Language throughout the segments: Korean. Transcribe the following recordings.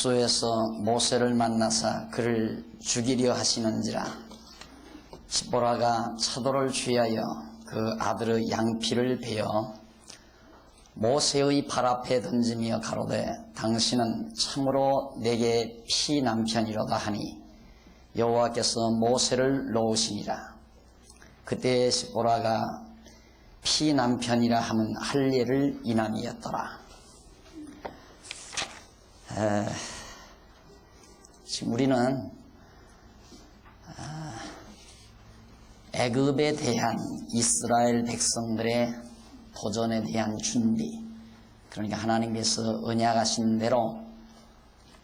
숙소에서 모세를 만나사 그를 죽이려 하시는지라. 시보라가 차도를 취하여 그 아들의 양피를 베어 모세의 발 앞에 던지며 가로되 당신은 참으로 내게 피 남편이로다 하니 여호와께서 모세를 놓으시니라. 그때 시보라가 피 남편이라 함은 할례를 인함이었더라. 지금 우리는 애굽에 대한 이스라엘 백성들의 도전에 대한 준비, 그러니까 하나님께서 언약하신 대로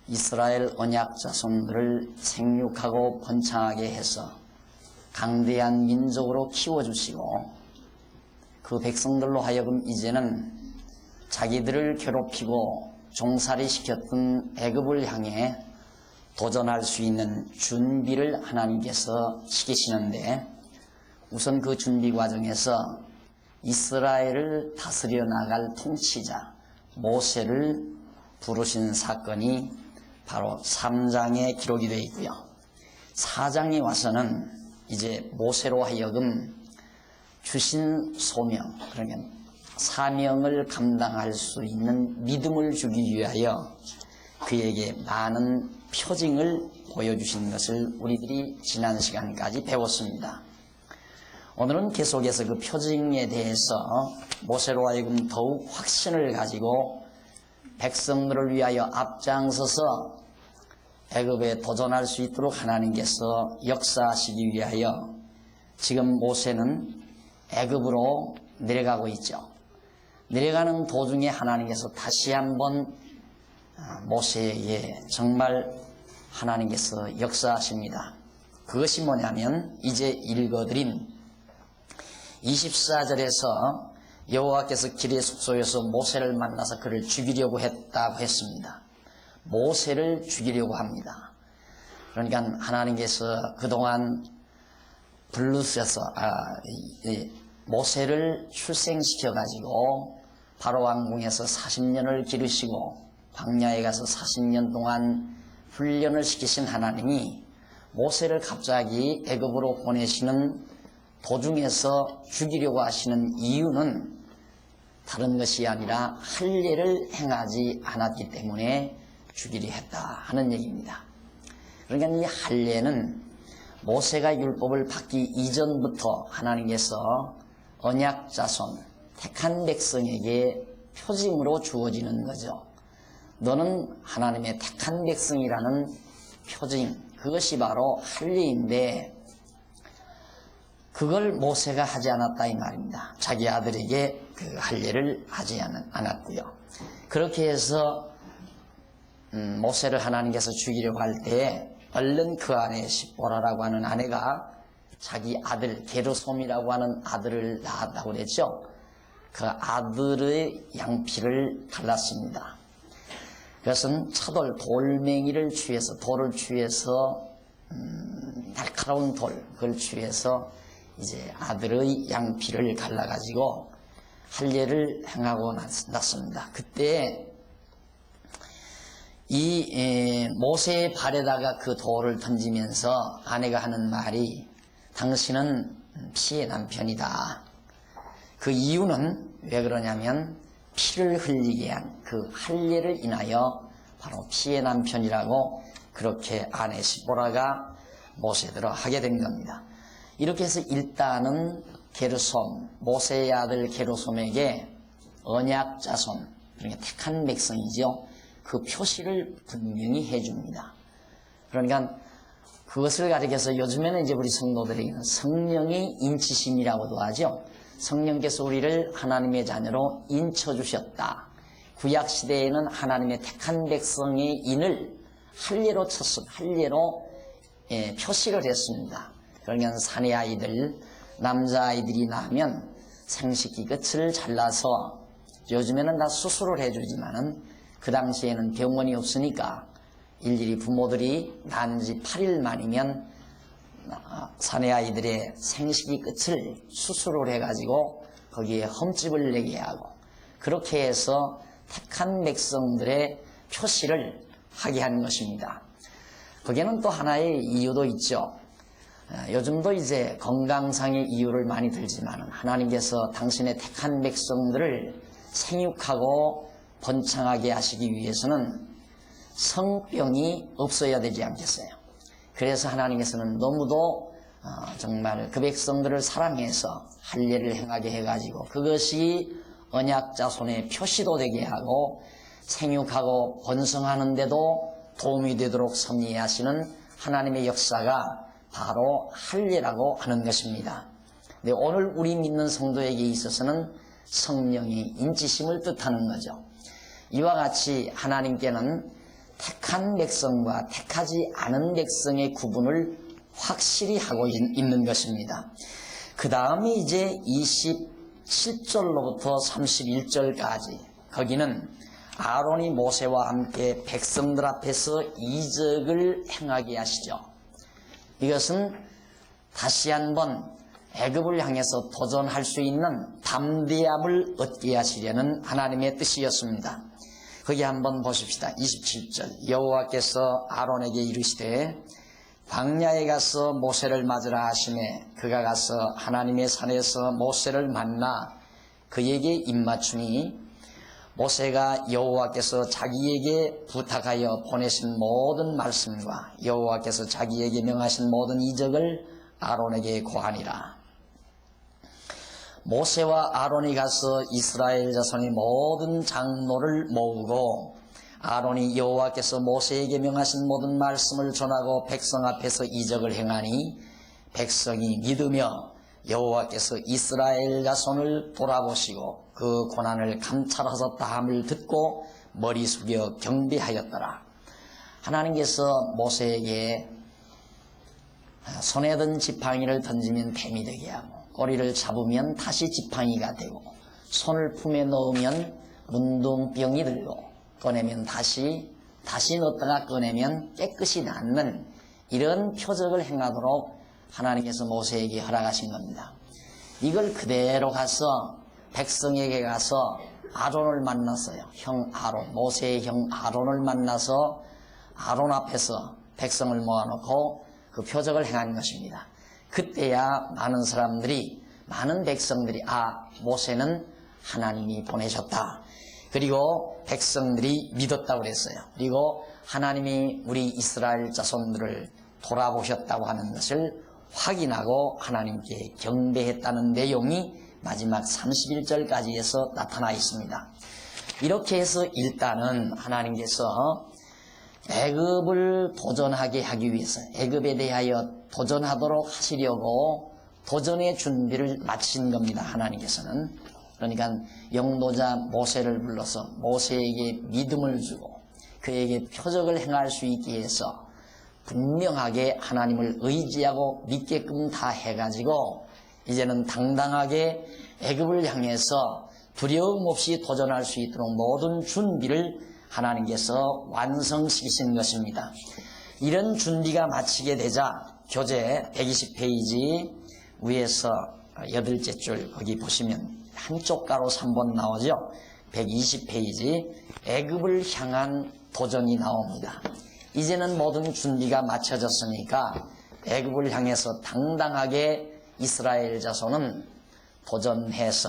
이스라엘 언약 자손들을 생육하고 번창하게 해서 강대한 민족으로 키워주시고 그 백성들로 하여금 이제는 자기들을 괴롭히고 종살이 시켰던 애굽을 향해 도전할 수 있는 준비를 하나님께서 시키시는데, 우선 그 준비 과정에서 이스라엘을 다스려 나갈 통치자 모세를 부르신 사건이 바로 3장에 기록이 되어 있고요. 4장에 와서는 이제 모세로 하여금 주신 소명, 그러면 사명을 감당할 수 있는 믿음을 주기 위하여 그에게 많은 표징을 보여주신 것을 우리들이 지난 시간까지 배웠습니다. 오늘은 계속해서 그 표징에 대해서 모세로 하여금 더욱 확신을 가지고 백성들을 위하여 앞장서서 애굽에 도전할 수 있도록 하나님께서 역사하시기 위하여 지금 모세는 애굽으로 내려가고 있죠. 내려가는 도중에 하나님께서 다시 한번 모세에게 정말 하나님께서 역사하십니다. 그것이 뭐냐면 이제 읽어드린 24절에서 여호와께서 길의 숙소에서 모세를 만나서 그를 죽이려고 했다고 했습니다. 모세를 죽이려고 합니다. 그러니까 하나님께서 그동안 블루스에서 모세를 출생시켜가지고 바로 왕궁에서 40년을 기르시고 광야에 가서 40년 동안 훈련을 시키신 하나님이 모세를 갑자기 애굽으로 보내시는 도중에서 죽이려고 하시는 이유는 다른 것이 아니라 할례를 행하지 않았기 때문에 죽이려 했다 하는 얘기입니다. 그러니까 이 할례는 모세가 율법을 받기 이전부터 하나님께서 언약 자손, 택한 백성에게 표징으로 주어지는 거죠. 너는 하나님의 택한 백성이라는 표징, 그것이 바로 할례인데 그걸 모세가 하지 않았다 이 말입니다. 자기 아들에게 그 할례를 하지 않았고요. 그렇게 해서 모세를 하나님께서 죽이려고 할 때 얼른 그 아내 시보라라고 하는 아내가 자기 아들 게르솜이라고 하는 아들을 낳았다고 그랬죠. 그 아들의 양피를 갈랐습니다. 그것은 차돌 돌멩이를 취해서 돌을 취해서 날카로운 돌 그걸 취해서 이제 아들의 양피를 갈라가지고 할례를 행하고 났습니다. 그때 이 모세의 발에다가 그 돌을 던지면서 아내가 하는 말이 당신은 피의 남편이다. 그 이유는 왜 그러냐면 피를 흘리게 한 그 할례를 인하여 바로 피의 남편이라고 그렇게 아내 시보라가 모세대로 하게 된 겁니다. 이렇게 해서 일단은 게르솜, 모세의 아들 게르솜에게 언약 자손, 그러니까 택한 백성이죠. 그 표시를 분명히 해줍니다. 그러니까 그것을 가리켜서 요즘에는 이제 우리 성도들에게는 성령의 인치심이라고도 하죠. 성령께서 우리를 하나님의 자녀로 인쳐주셨다. 구약시대에는 하나님의 택한 백성의 인을 할례로 쳤습니다. 할례로 표시를 했습니다. 그러면 사내 아이들, 남자아이들이 낳으면 생식기 끝을 잘라서 요즘에는 다 수술을 해주지만은 그 당시에는 병원이 없으니까 일일이 부모들이 낳은 지 8일 만이면 사내 아이들의 생식기 끝을 수술을 해가지고 거기에 흠집을 내게 하고 그렇게 해서 택한 백성들의 표시를 하게 한 것입니다. 거기에는 또 하나의 이유도 있죠. 요즘도 이제 건강상의 이유를 많이 들지만 하나님께서 당신의 택한 백성들을 생육하고 번창하게 하시기 위해서는 성병이 없어야 되지 않겠어요. 그래서 하나님께서는 너무도 정말 그 백성들을 사랑해서 할례를 행하게 해가지고 그것이 언약자 손에 표시도 되게 하고 생육하고 번성하는데도 도움이 되도록 섭리하시는 하나님의 역사가 바로 할례라고 하는 것입니다. 근데 오늘 우리 믿는 성도에게 있어서는 성령의 인치심을 뜻하는 거죠. 이와 같이 하나님께는 택한 백성과 택하지 않은 백성의 구분을 확실히 하고 있는 것입니다. 그 다음이 이제 27절로부터 31절까지 거기는 아론이 모세와 함께 백성들 앞에서 이적을 행하게 하시죠. 이것은 다시 한번 애굽을 향해서 도전할 수 있는 담대함을 얻게 하시려는 하나님의 뜻이었습니다. 거기 한번 보십시다. 27절 여호와께서 아론에게 이르시되 광야에 가서 모세를 맞으라 하시매 그가 가서 하나님의 산에서 모세를 만나 그에게 입맞추니 모세가 여호와께서 자기에게 부탁하여 보내신 모든 말씀과 여호와께서 자기에게 명하신 모든 이적을 아론에게 고하니라. 모세와 아론이 가서 이스라엘 자손의 모든 장로를 모으고 아론이 여호와께서 모세에게 명하신 모든 말씀을 전하고 백성 앞에서 이적을 행하니 백성이 믿으며 여호와께서 이스라엘 자손을 돌아보시고 그 고난을 감찰하셨다 함을 듣고 머리 숙여 경배하였더라. 하나님께서 모세에게 손에 든 지팡이를 던지면 뱀이 되게 하고 꼬리를 잡으면 다시 지팡이가 되고 손을 품에 넣으면 문둥병이 들고 꺼내면 다시 넣었다가 꺼내면 깨끗이 낫는 이런 표적을 행하도록 하나님께서 모세에게 허락하신 겁니다. 이걸 그대로 가서 백성에게 가서 아론을 만났어요. 형 아론, 모세의 형 아론을 만나서 아론 앞에서 백성을 모아놓고 그 표적을 행한 것입니다. 그때야 많은 백성들이 모세는 하나님이 보내셨다. 그리고 백성들이 믿었다고 그랬어요. 그리고 하나님이 우리 이스라엘 자손들을 돌아보셨다고 하는 것을 확인하고 하나님께 경배했다는 내용이 마지막 31절까지 해서 나타나 있습니다. 이렇게 해서 일단은 하나님께서 애굽을 도전하게 하기 위해서 애굽에 대하여 도전하도록 하시려고 도전의 준비를 마친 겁니다. 하나님께서는. 그러니까 영도자 모세를 불러서 모세에게 믿음을 주고 그에게 표적을 행할 수 있게 해서 분명하게 하나님을 의지하고 믿게끔 다 해가지고 이제는 당당하게 애굽을 향해서 두려움 없이 도전할 수 있도록 모든 준비를 하나님께서 완성시키신 것입니다. 이런 준비가 마치게 되자 교재 120페이지 위에서 8째 줄 거기 보시면 한쪽 가로 3번 나오죠. 120페이지 애굽을 향한 도전이 나옵니다. 이제는 모든 준비가 마쳐졌으니까 애굽을 향해서 당당하게 이스라엘 자손은 도전해서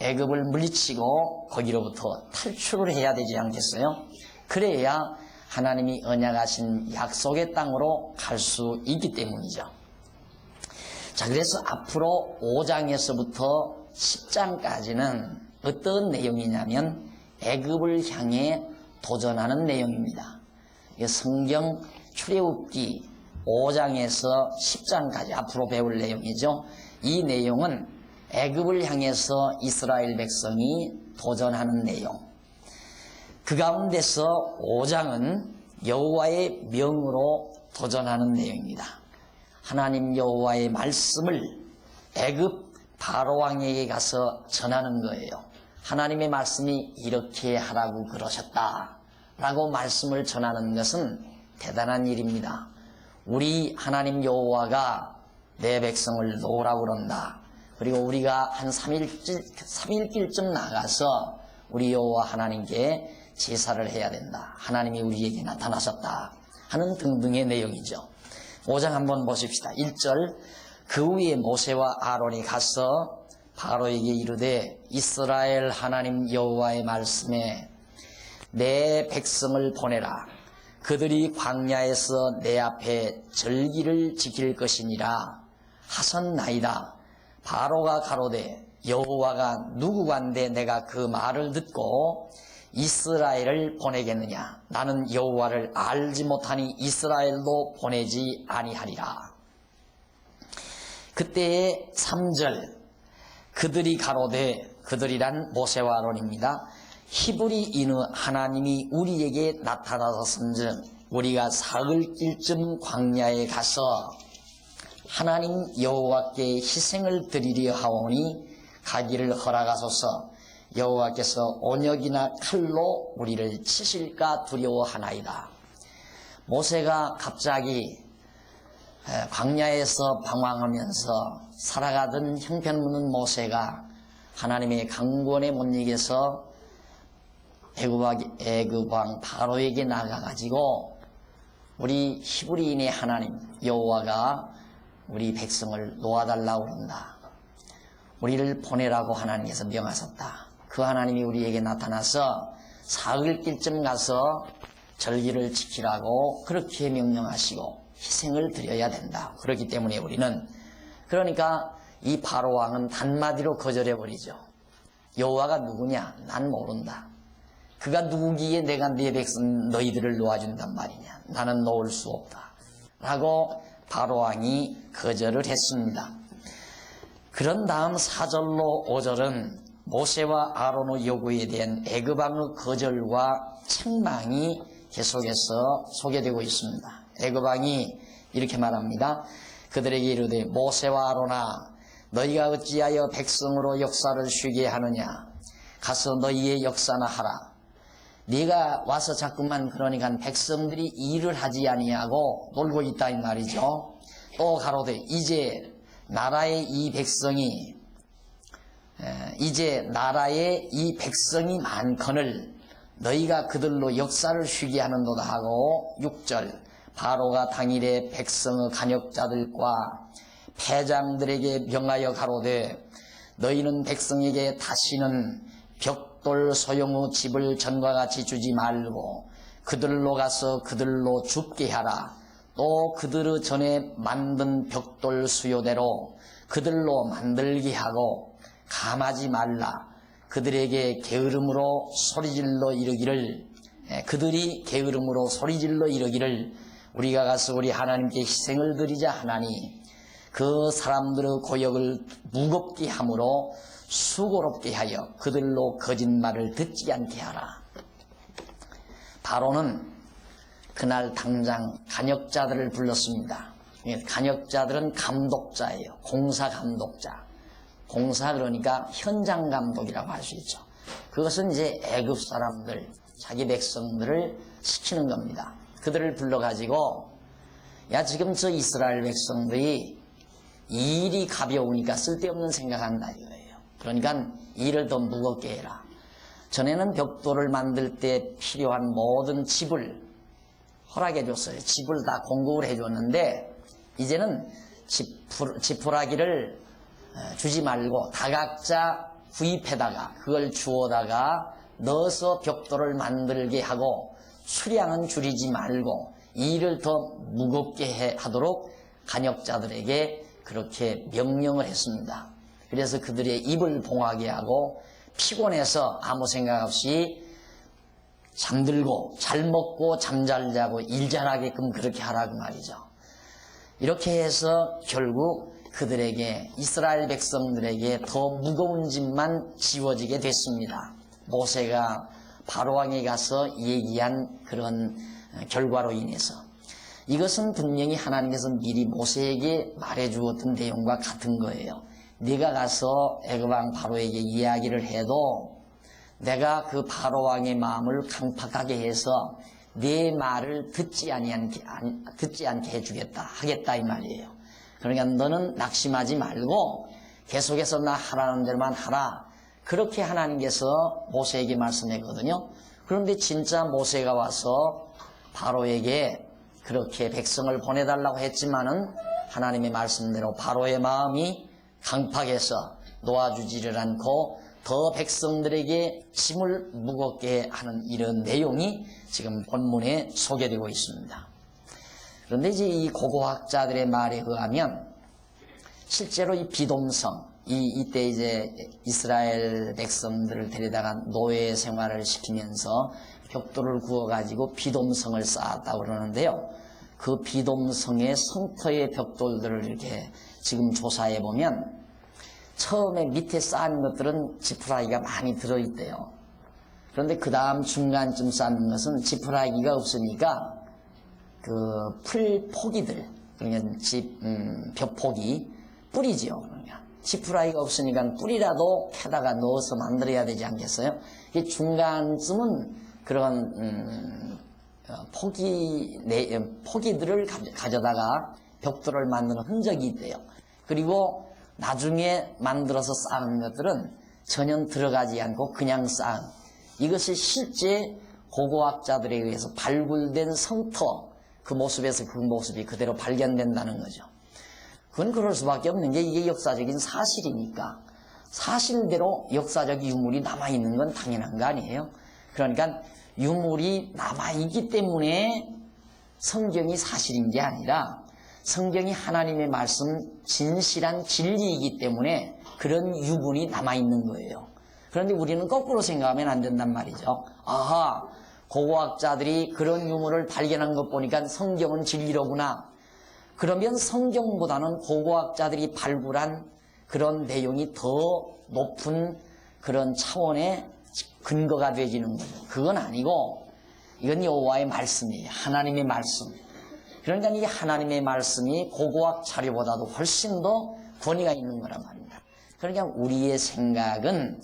애굽을 물리치고 거기로부터 탈출을 해야 되지 않겠어요? 그래야 하나님이 언약하신 약속의 땅으로 갈 수 있기 때문이죠. 자, 그래서 앞으로 5장에서부터 10장까지는 어떤 내용이냐면 애굽을 향해 도전하는 내용입니다. 성경 출애굽기 5장에서 10장까지 앞으로 배울 내용이죠. 이 내용은 애굽을 향해서 이스라엘 백성이 도전하는 내용. 그 가운데서 5장은 여호와의 명으로 도전하는 내용입니다. 하나님 여호와의 말씀을 애굽 바로왕에게 가서 전하는 거예요. 하나님의 말씀이 이렇게 하라고 그러셨다 라고 말씀을 전하는 것은 대단한 일입니다. 우리 하나님 여호와가 내 백성을 놓으라고 그런다. 그리고 우리가 한 3일길쯤 나가서 우리 여호와 하나님께 제사를 해야 된다. 하나님이 우리에게 나타나셨다. 하는 등등의 내용이죠. 5장 한번 보십시다. 1절 그 후에 모세와 아론이 가서 바로에게 이르되 이스라엘 하나님 여호와의 말씀에 내 백성을 보내라. 그들이 광야에서 내 앞에 절기를 지킬 것이니라 하셨나이다. 바로가 가로되 여호와가 누구간데 내가 그 말을 듣고 이스라엘을 보내겠느냐. 나는 여호와를 알지 못하니 이스라엘도 보내지 아니하리라. 그때의 3절 그들이 가로되 그들이란 모세와 아론입니다. 히브리인의 하나님이 우리에게 나타나셨은즉 우리가 사흘 길쯤 광야에 가서 하나님 여호와께 희생을 드리려 하오니 가기를 허락하소서. 여호와께서 온역이나 칼로 우리를 치실까 두려워하나이다. 모세가 갑자기 광야에서 방황하면서 살아가던 형편없는 모세가 하나님의 강권에 못 이겨서 애굽왕 바로에게 나가가지고 우리 히브리인의 하나님 여호와가 우리 백성을 놓아달라고 한다. 우리를 보내라고 하나님께서 명하셨다. 그 하나님이 우리에게 나타나서 사흘 길쯤 가서 절기를 지키라고 그렇게 명령하시고 희생을 드려야 된다. 그렇기 때문에 우리는 그러니까 이 바로왕은 단마디로 거절해버리죠. 여호와가 누구냐? 난 모른다. 그가 누구기에 내가 네 백성 너희들을 놓아준단 말이냐. 나는 놓을 수 없다. 라고 바로왕이 거절을 했습니다. 그런 다음 4절로 5절은 모세와 아론의 요구에 대한 애굽왕의 거절과 책망이 계속해서 소개되고 있습니다. 애굽왕이 이렇게 말합니다. 그들에게 이르되 모세와 아론아 너희가 어찌하여 백성으로 역사를 쉬게 하느냐. 가서 너희의 역사나 하라. 네가 와서 자꾸만 그러니까 백성들이 일을 하지 아니하고 놀고 있다 이 말이죠. 또 가로되 이제 나라의 이 백성이 많거늘 너희가 그들로 역사를 쉬게 하는도다 하고 6절 바로가 당일에 백성의 간역자들과 패장들에게 명하여 가로되 너희는 백성에게 다시는 벽돌 소형의 집을 전과 같이 주지 말고 그들로 가서 그들로 죽게 하라. 또 그들의 전에 만든 벽돌 수요대로 그들로 만들게 하고 감하지 말라. 그들에게 게으름으로 소리질러 이르기를 그들이 게으름으로 소리질러 이르기를 우리가 가서 우리 하나님께 희생을 드리자 하나니 그 사람들의 고역을 무겁게 함으로 수고롭게 하여 그들로 거짓말을 듣지 않게 하라. 바로는 그날 당장 간역자들을 불렀습니다. 간역자들은 감독자예요. 공사 감독자. 공사 그러니까 현장 감독이라고 할 수 있죠. 그것은 이제 애굽 사람들, 자기 백성들을 시키는 겁니다. 그들을 불러가지고 야 지금 저 이스라엘 백성들이 일이 가벼우니까 쓸데없는 생각한다 이거예요. 그러니까 일을 더 무겁게 해라. 전에는 벽돌을 만들 때 필요한 모든 집을 허락해 줬어요. 집을 다 공급을 해 줬는데 이제는 지푸라기를 주지 말고 다각자 구입해다가 그걸 주워다가 넣어서 벽돌을 만들게 하고 수량은 줄이지 말고 일을 더 무겁게 하도록 간역자들에게 그렇게 명령을 했습니다. 그래서 그들의 입을 봉하게 하고 피곤해서 아무 생각 없이 잠들고 잘 먹고 잠 잘 자고 일 잘하게끔 그렇게 하라고 말이죠. 이렇게 해서 결국 그들에게 이스라엘 백성들에게 더 무거운 짐만 지워지게 됐습니다. 모세가 바로왕에 가서 얘기한 그런 결과로 인해서 이것은 분명히 하나님께서 미리 모세에게 말해주었던 내용과 같은 거예요. 네가 가서 애굽왕 바로에게 이야기를 해도 내가 그 바로왕의 마음을 강팍하게 해서 네 말을 듣지 않게 해주겠다 하겠다 이 말이에요. 그러니까 너는 낙심하지 말고 계속해서 나 하라는 대로만 하라. 그렇게 하나님께서 모세에게 말씀했거든요. 그런데 진짜 모세가 와서 바로에게 그렇게 백성을 보내달라고 했지만은 하나님의 말씀대로 바로의 마음이 강팍해서 놓아주지를 않고 더 백성들에게 짐을 무겁게 하는 이런 내용이 지금 본문에 소개되고 있습니다. 그런데 이제 이 고고학자들의 말에 의하면 실제로 이 비돔성, 이때 이제 이스라엘 백성들을 데려다가 노예 생활을 시키면서 벽돌을 구워가지고 비돔성을 쌓았다고 그러는데요. 그 비돔성의 성터의 벽돌들을 이렇게 지금 조사해 보면 처음에 밑에 쌓은 것들은 지푸라기가 많이 들어있대요. 그런데 그 다음 중간쯤 쌓는 것은 지푸라기가 없으니까 그 풀 포기들, 그러니까 벽 포기, 뿌리지요. 그러니까 지푸라기가 없으니까 뿌리라도 캐다가 넣어서 만들어야 되지 않겠어요? 이 중간쯤은 그런 포기들을 가져다가 벽돌을 만드는 흔적이 있대요. 그리고 나중에 만들어서 쌓은 것들은 전혀 들어가지 않고 그냥 쌓은, 이것이 실제 고고학자들에 의해서 발굴된 성터, 그 모습에서 그 모습이 그대로 발견된다는 거죠. 그건 그럴 수밖에 없는 게 이게 역사적인 사실이니까 사실대로 역사적 유물이 남아있는 건 당연한 거 아니에요. 그러니까 유물이 남아있기 때문에 성경이 사실인 게 아니라 성경이 하나님의 말씀 진실한 진리이기 때문에 그런 유물이 남아있는 거예요. 그런데 우리는 거꾸로 생각하면 안 된단 말이죠. 아하, 고고학자들이 그런 유물을 발견한 것 보니까 성경은 진리로구나. 그러면 성경보다는 고고학자들이 발굴한 그런 내용이 더 높은 그런 차원의 근거가 되어지는 거죠. 그건 아니고 이건 여호와의 말씀이에요. 하나님의 말씀. 그러니까 이 하나님의 말씀이 고고학 자료보다도 훨씬 더 권위가 있는 거란 말입니다. 그러니까 우리의 생각은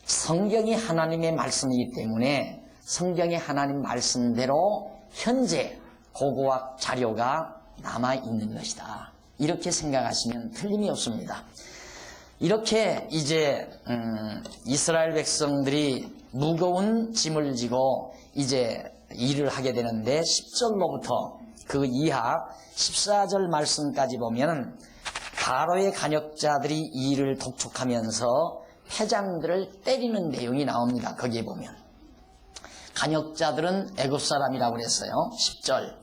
성경이 하나님의 말씀이기 때문에 성경의 하나님 말씀대로 현재 고고학 자료가 남아있는 것이다. 이렇게 생각하시면 틀림이 없습니다. 이렇게 이제 이스라엘 백성들이 무거운 짐을 지고 이제 일을 하게 되는데 10절로부터 그 이하 14절 말씀까지 보면 바로의 간역자들이 이 일을 독촉하면서 패장들을 때리는 내용이 나옵니다. 거기에 보면 간역자들은 애굽 사람이라고 그랬어요. 10절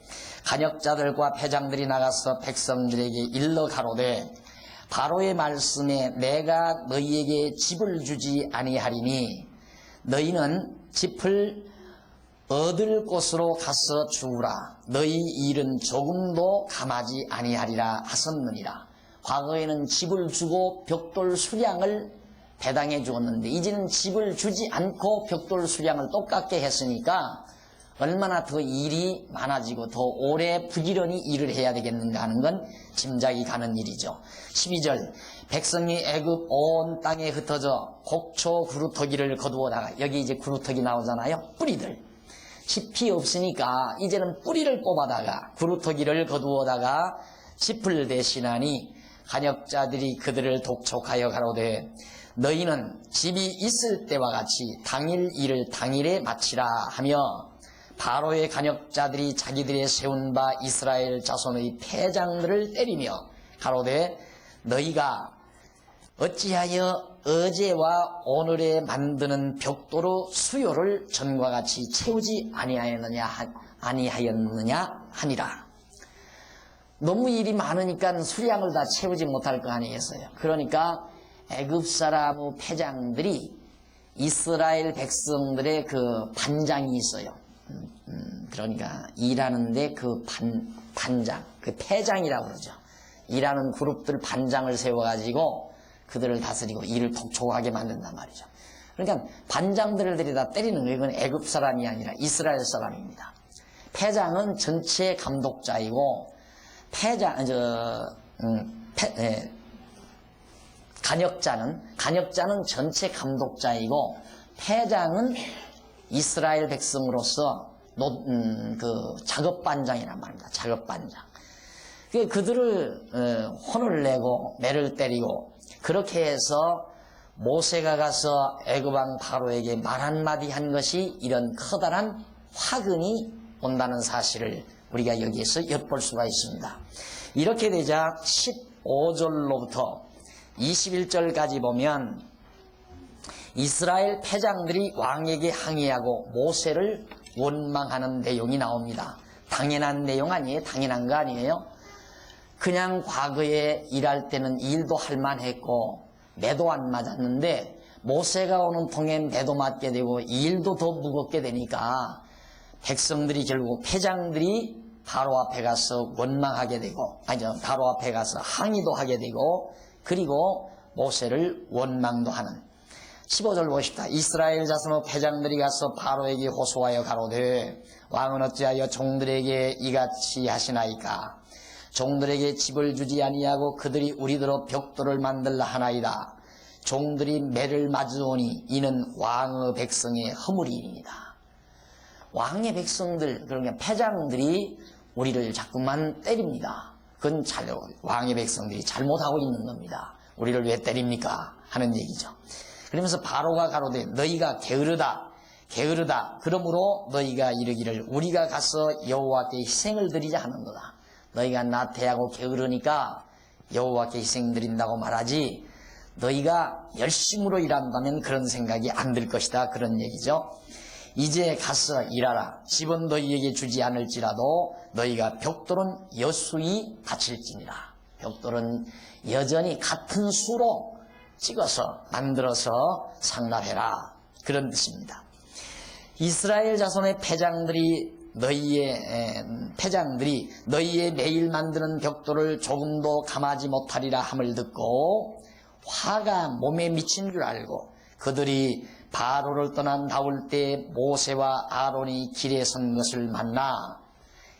간역자들과 패장들이 나가서 백성들에게 일러 가로되 바로의 말씀에 내가 너희에게 집을 주지 아니하리니 너희는 집을 얻을 곳으로 가서 주우라. 너희 일은 조금도 감하지 아니하리라 하셨느니라. 과거에는 집을 주고 벽돌 수량을 배당해 주었는데 이제는 집을 주지 않고 벽돌 수량을 똑같게 했으니까 얼마나 더 일이 많아지고 더 오래 부지런히 일을 해야 되겠는가 하는 건 짐작이 가는 일이죠. 12절 백성이 애굽 온 땅에 흩어져 곡초 구루터기를 거두어다가, 여기 이제 구루터기 나오잖아요. 뿌리들. 짚이 없으니까 이제는 뿌리를 뽑아다가 구루터기를 거두어다가 짚을 대신하니 간역자들이 그들을 독촉하여 가로되 너희는 집이 있을 때와 같이 당일 일을 당일에 마치라 하며 바로의 간역자들이 자기들의 세운 바 이스라엘 자손의 패장들을 때리며 가로되 너희가 어찌하여 어제와 오늘에 만드는 벽돌의 수요를 전과 같이 채우지 아니하였느냐 하니라. 너무 일이 많으니까 수량을 다 채우지 못할 거 아니겠어요. 그러니까 애굽 사람의 패장들이 이스라엘 백성들의 그 반장이 있어요. 그러니까 일하는데 그 반장, 그 패장이라고 그러죠. 일하는 그룹들 반장을 세워가지고 그들을 다스리고 일을 독촉하게 만든단 말이죠. 그러니까 반장들을 들이다 때리는 거예요. 이건 애굽 사람이 아니라 이스라엘 사람입니다. 패장은 전체 감독자이고 간역자는 전체 감독자이고 패장은 이스라엘 백성으로서 그 작업반장이란 말입니다. 작업반장. 그들을 혼을 내고 매를 때리고 그렇게 해서 모세가 가서 애굽 왕 바로에게 말 한마디 한 것이 이런 커다란 화근이 온다는 사실을 우리가 여기에서 엿볼 수가 있습니다. 이렇게 되자 15절로부터 21절까지 보면 이스라엘 패장들이 왕에게 항의하고 모세를 원망하는 내용이 나옵니다. 당연한 내용 아니에요? 당연한 거 아니에요? 그냥 과거에 일할 때는 일도 할 만했고 매도 안 맞았는데 모세가 오는 통에 매도 맞게 되고 일도 더 무겁게 되니까 백성들이 결국 패장들이 바로 앞에 가서 원망하게 되고 바로 앞에 가서 항의도 하게 되고 그리고 모세를 원망도 하는 15절 보십시다. 이스라엘 자손의 패장들이 가서 바로에게 호소하여 가로되 왕은 어찌하여 종들에게 이같이 하시나이까 종들에게 집을 주지 아니하고 그들이 우리더러 벽돌을 만들라 하나이다. 종들이 매를 맞으오니 이는 왕의 백성의 허물이니이다. 왕의 백성들 그러니까 패장들이 우리를 자꾸만 때립니다. 그건 왕의 백성들이 잘못하고 있는 겁니다. 우리를 왜 때립니까? 하는 얘기죠. 그러면서 바로가 가로되 너희가 게으르다 그러므로 너희가 이르기를 우리가 가서 여호와께 희생을 드리자 하는도다. 너희가 나태하고 게으르니까 여호와께 희생 드린다고 말하지 너희가 열심으로 일한다면 그런 생각이 안 들 것이다. 그런 얘기죠. 이제 가서 일하라. 집은 너희에게 주지 않을지라도 너희가 벽돌은 여수히 바칠지니라. 벽돌은 여전히 같은 수로 찍어서 만들어서 상납해라. 그런 뜻입니다. 이스라엘 자손의 패장들이 너희의 매일 만드는 벽돌을 조금도 감하지 못하리라 함을 듣고 화가 몸에 미친 줄 알고 그들이 바로를 떠나 나올 때 모세와 아론이 길에 선 것을 만나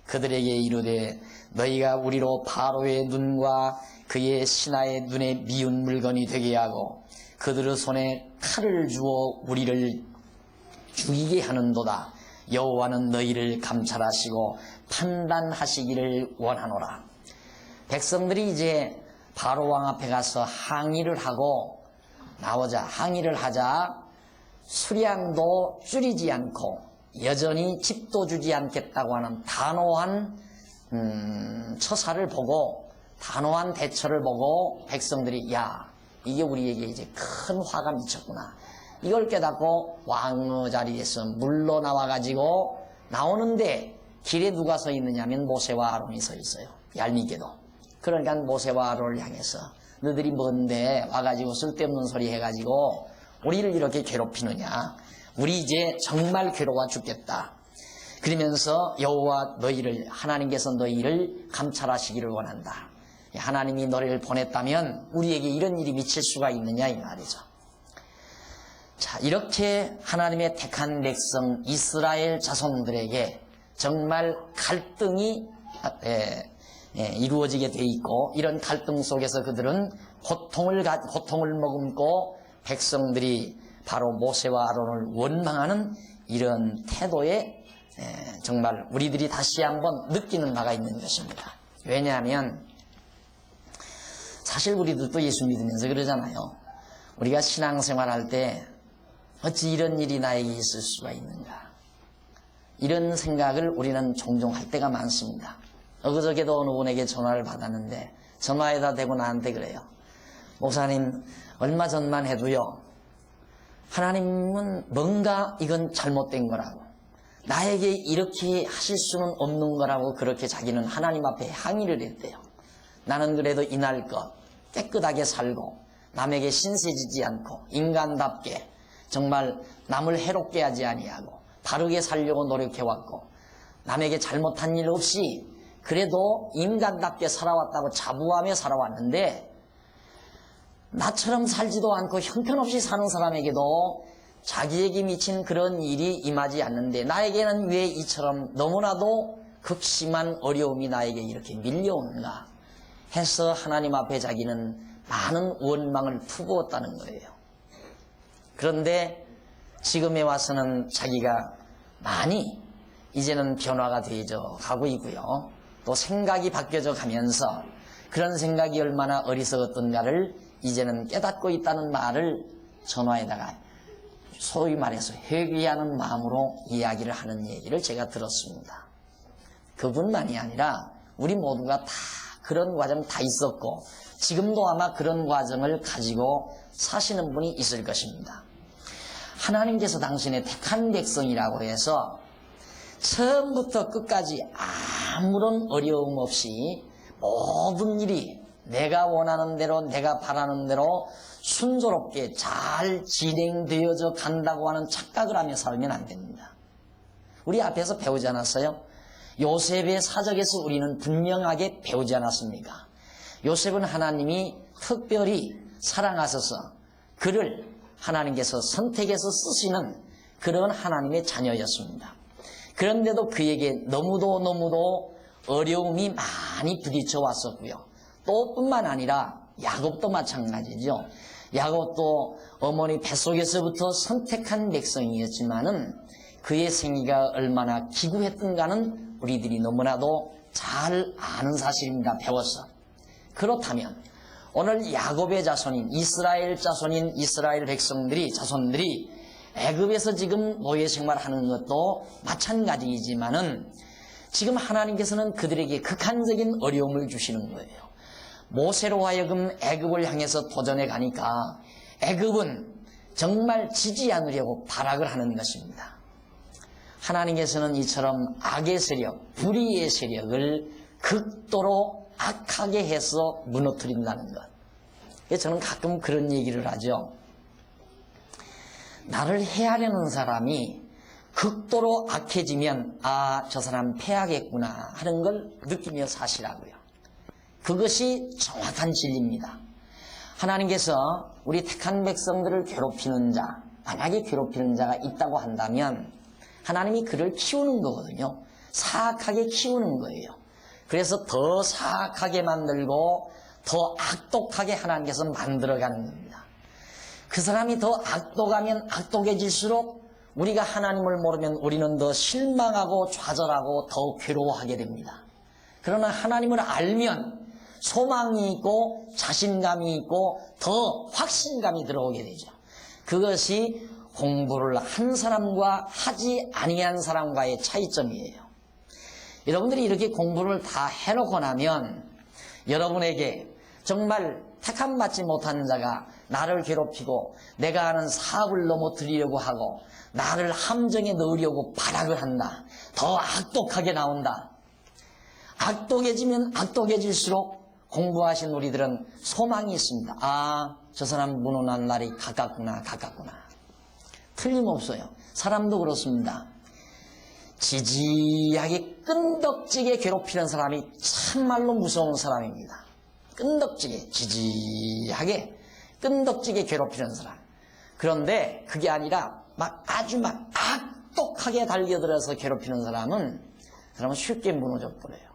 그들에게 이르되 너희가 우리로 바로의 눈과 그의 신하의 눈에 미운 물건이 되게 하고 그들의 손에 칼을 주어 우리를 죽이게 하는도다. 여호와는 너희를 감찰하시고 판단하시기를 원하노라. 백성들이 이제 바로 왕 앞에 가서 항의를 하고 항의를 하자 수량도 줄이지 않고 여전히 집도 주지 않겠다고 하는 단호한 처사를 보고 단호한 대처를 보고 백성들이 야 이게 우리에게 이제 큰 화가 미쳤구나. 이걸 깨닫고 왕의 자리에서 물러나와 가지고 나오는데 길에 누가 서 있느냐면 모세와 아론이 서 있어요. 얄밉게도. 그러니까 모세와 아론을 향해서 너희들이 뭔데 와가지고 쓸데없는 소리 해가지고 우리를 이렇게 괴롭히느냐. 우리 이제 정말 괴로워 죽겠다. 그러면서 여호와 하나님께서 너희를 감찰하시기를 원한다. 하나님이 너희를 보냈다면 우리에게 이런 일이 미칠 수가 있느냐 이 말이죠. 자, 이렇게 하나님의 택한 백성 이스라엘 자손들에게 정말 갈등이 이루어지게 돼 있고 이런 갈등 속에서 그들은 고통을 머금고 백성들이 바로 모세와 아론을 원망하는 이런 태도에 정말 우리들이 다시 한번 느끼는 바가 있는 것입니다. 왜냐하면 사실 우리들도 예수 믿으면서 그러잖아요. 우리가 신앙생활할 때 어찌 이런 일이 나에게 있을 수가 있는가. 이런 생각을 우리는 종종 할 때가 많습니다. 어저께도 어느 분에게 전화를 받았는데 전화에다 대고 나한테 그래요. 목사님 얼마 전만 해도요. 하나님은 뭔가 이건 잘못된 거라고 나에게 이렇게 하실 수는 없는 거라고 그렇게 자기는 하나님 앞에 항의를 했대요. 나는 그래도 이날껏 깨끗하게 살고 남에게 신세지지 않고 인간답게 정말 남을 해롭게 하지 아니하고 바르게 살려고 노력해왔고 남에게 잘못한 일 없이 그래도 인간답게 살아왔다고 자부하며 살아왔는데 나처럼 살지도 않고 형편없이 사는 사람에게도 자기에게 미친 그런 일이 임하지 않는데 나에게는 왜 이처럼 너무나도 극심한 어려움이 나에게 이렇게 밀려오는가 해서 하나님 앞에 자기는 많은 원망을 품었다는 거예요. 그런데 지금에 와서는 자기가 많이 이제는 변화가 되어져 가고 있고요. 또 생각이 바뀌어져 가면서 그런 생각이 얼마나 어리석었던가를 이제는 깨닫고 있다는 말을 전화에다가 소위 말해서 회귀하는 마음으로 이야기를 하는 얘기를 제가 들었습니다. 그분만이 아니라 우리 모두가 다 그런 과정 다 있었고 지금도 아마 그런 과정을 가지고 사시는 분이 있을 것입니다. 하나님께서 당신의 택한 백성이라고 해서 처음부터 끝까지 아무런 어려움 없이 모든 일이 내가 원하는 대로 내가 바라는 대로 순조롭게 잘 진행되어져 간다고 하는 착각을 하며 살면 안 됩니다. 우리 앞에서 배우지 않았어요? 요셉의 사적에서 우리는 분명하게 배우지 않았습니까? 요셉은 하나님이 특별히 사랑하셔서 그를 하나님께서 선택해서 쓰시는 그런 하나님의 자녀였습니다. 그런데도 그에게 너무도 어려움이 많이 부딪혀 왔었고요. 또 뿐만 아니라 야곱도 마찬가지죠. 야곱도 어머니 뱃속에서부터 선택한 백성이었지만은 그의 생애가 얼마나 기구했던가는 우리들이 너무나도 잘 아는 사실입니다. 배워서. 그렇다면 오늘 야곱의 자손인 이스라엘 자손인 이스라엘 자손들이 애굽에서 지금 노예 생활하는 것도 마찬가지이지만은 지금 하나님께서는 그들에게 극한적인 어려움을 주시는 거예요. 모세로 하여금 애굽을 향해서 도전해 가니까 애굽은 정말 지지 않으려고 발악을 하는 것입니다. 하나님께서는 이처럼 악의 세력, 불의의 세력을 극도로 악하게 해서 무너뜨린다는 것. 저는 가끔 그런 얘기를 하죠. 나를 해하려는 사람이 극도로 악해지면 저 사람 패하겠구나 하는 걸 느끼며 사시라고요. 그것이 정확한 진리입니다. 하나님께서 우리 택한 백성들을 괴롭히는 자, 만약에 괴롭히는 자가 있다고 한다면 하나님이 그를 키우는 거거든요. 사악하게 키우는 거예요. 그래서 더 사악하게 만들고 더 악독하게 하나님께서 만들어가는 겁니다. 그 사람이 더 악독하면 악독해질수록 우리가 하나님을 모르면 우리는 더 실망하고 좌절하고 더 괴로워하게 됩니다. 그러나 하나님을 알면 소망이 있고 자신감이 있고 더 확신감이 들어오게 되죠. 그것이 공부를 한 사람과 하지 아니한 사람과의 차이점이에요. 여러분들이 이렇게 공부를 다 해놓고 나면 여러분에게 정말 택함받지 못한 자가 나를 괴롭히고 내가 하는 사업을 넘어뜨리려고 하고 나를 함정에 넣으려고 발악을 한다. 더 악독하게 나온다. 악독해지면 악독해질수록 공부하신 우리들은 소망이 있습니다. 저 사람 무너난 날이 가깝구나. 틀림없어요. 사람도 그렇습니다. 지지하게 끈덕지게 괴롭히는 사람이 참말로 무서운 사람입니다. 끈덕지게 지지하게 끈덕지게 괴롭히는 사람. 그런데 그게 아니라 아주 악독하게 달려들어서 괴롭히는 사람은 쉽게 무너져 버려요.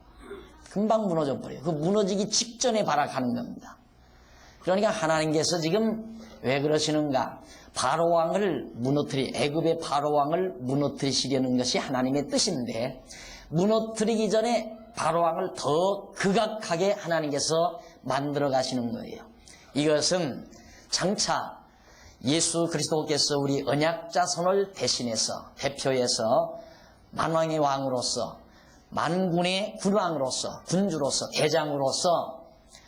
금방 무너져 버려요. 그 무너지기 직전에 발악하는 겁니다. 그러니까 하나님께서 지금 왜 그러시는가? 바로왕을 애굽의 바로왕을 무너뜨리시려는 것이 하나님의 뜻인데 무너뜨리기 전에 바로왕을 더 극악하게 하나님께서 만들어 가시는 거예요. 이것은 장차 예수 그리스도께서 우리 언약자손을 대표해서 만왕의 왕으로서 만군의 군왕으로서 군주로서 대장으로서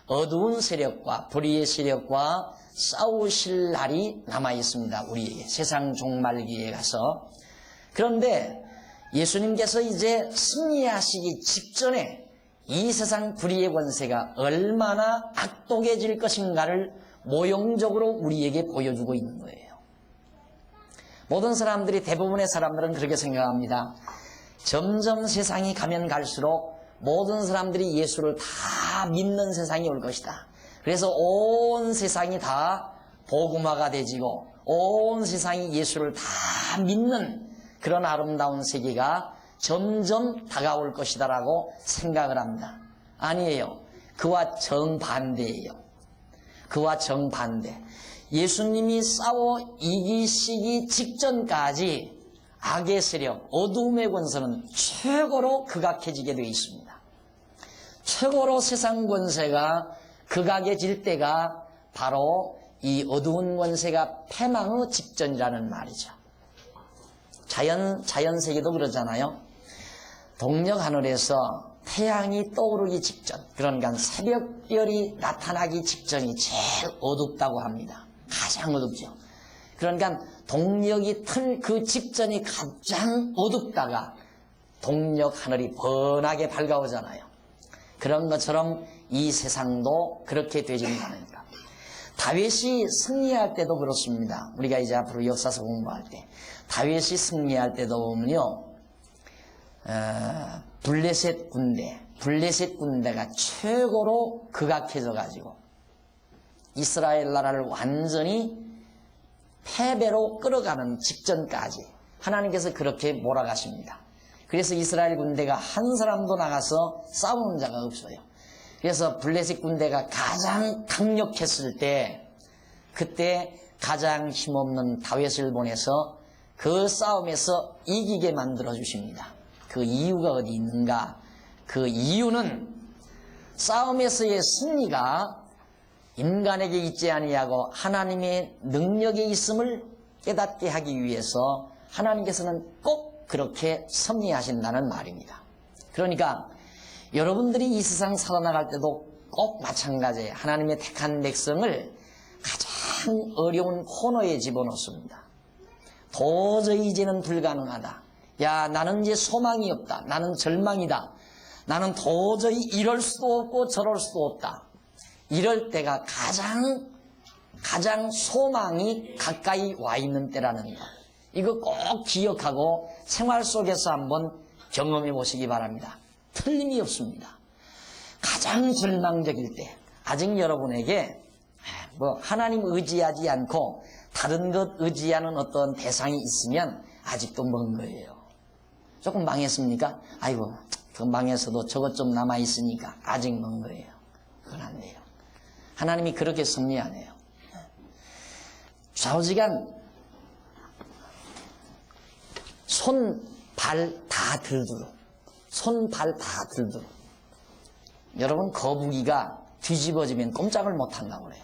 어두운 세력과 불의의 세력과 싸우실 날이 남아 있습니다. 우리에게 세상 종말기에 가서. 그런데 예수님께서 이제 승리하시기 직전에 이 세상 불의의 권세가 얼마나 악독해질 것인가를 모형적으로 우리에게 보여주고 있는 거예요. 모든 사람들이, 대부분의 사람들은 그렇게 생각합니다. 점점 세상이 가면 갈수록 모든 사람들이 예수를 다 믿는 세상이 올 것이다. 그래서 온 세상이 다 복음화가 되지고 온 세상이 예수를 다 믿는 그런 아름다운 세계가 점점 다가올 것이다라고 생각을 합니다. 아니에요. 그와 정반대예요. 그와 정반대. 예수님이 싸워 이기시기 직전까지 악의 세력, 어두움의 권세는 최고로 극악해지게 되어 있습니다. 최고로 세상 권세가 극악해질 때가 바로 이 어두운 권세가 패망의 직전이라는 말이죠. 자연세계도 그러잖아요. 동력 하늘에서 태양이 떠오르기 직전, 그러니까 새벽별이 나타나기 직전이 제일 어둡다고 합니다. 가장 어둡죠. 그러니까 동력이 틀 그 직전이 가장 어둡다가 동력 하늘이 번하게 밝아오잖아요. 그런 것처럼 이 세상도 그렇게 되진다는 것. 다윗이 승리할 때도 그렇습니다. 우리가 이제 앞으로 역사서 공부할 때 다윗이 승리할 때도 보면요, 블레셋 군대가 최고로 극악해져 가지고 이스라엘 나라를 완전히 패배로 끌어가는 직전까지 하나님께서 그렇게 몰아가십니다. 그래서 이스라엘 군대가 한 사람도 나가서 싸우는 자가 없어요. 그래서 블레셋 군대가 가장 강력했을 때, 그때 가장 힘없는 다윗을 보내서 그 싸움에서 이기게 만들어 주십니다. 그 이유가 어디 있는가? 그 이유는 싸움에서의 승리가 인간에게 있지 아니하고 하나님의 능력에 있음을 깨닫게 하기 위해서 하나님께서는 꼭 그렇게 섭리하신다는 말입니다. 그러니까 여러분들이 이 세상 살아나갈 때도 꼭 마찬가지예요. 하나님의 택한 백성을 가장 어려운 코너에 집어넣습니다. 도저히 이제는 불가능하다. 야, 나는 이제 소망이 없다. 나는 절망이다. 나는 도저히 이럴 수도 없고 저럴 수도 없다. 이럴 때가 가장 소망이 가까이 와 있는 때라는 것. 이거 꼭 기억하고 생활 속에서 한번 경험해 보시기 바랍니다. 틀림이 없습니다. 가장 절망적일 때, 아직 여러분에게 하나님 의지하지 않고 다른 것 의지하는 어떤 대상이 있으면 아직도 먼 거예요. 조금 망했습니까? 아이고, 그 망해서도 저것 좀 남아있으니까 아직 먼 거예요. 그건 안 돼요. 하나님이 그렇게 섭리하네요. 좌우지간 손, 발 다 들도록. 손, 발 다 들도록. 여러분, 거북이가 뒤집어지면 꼼짝을 못한다고 그래요.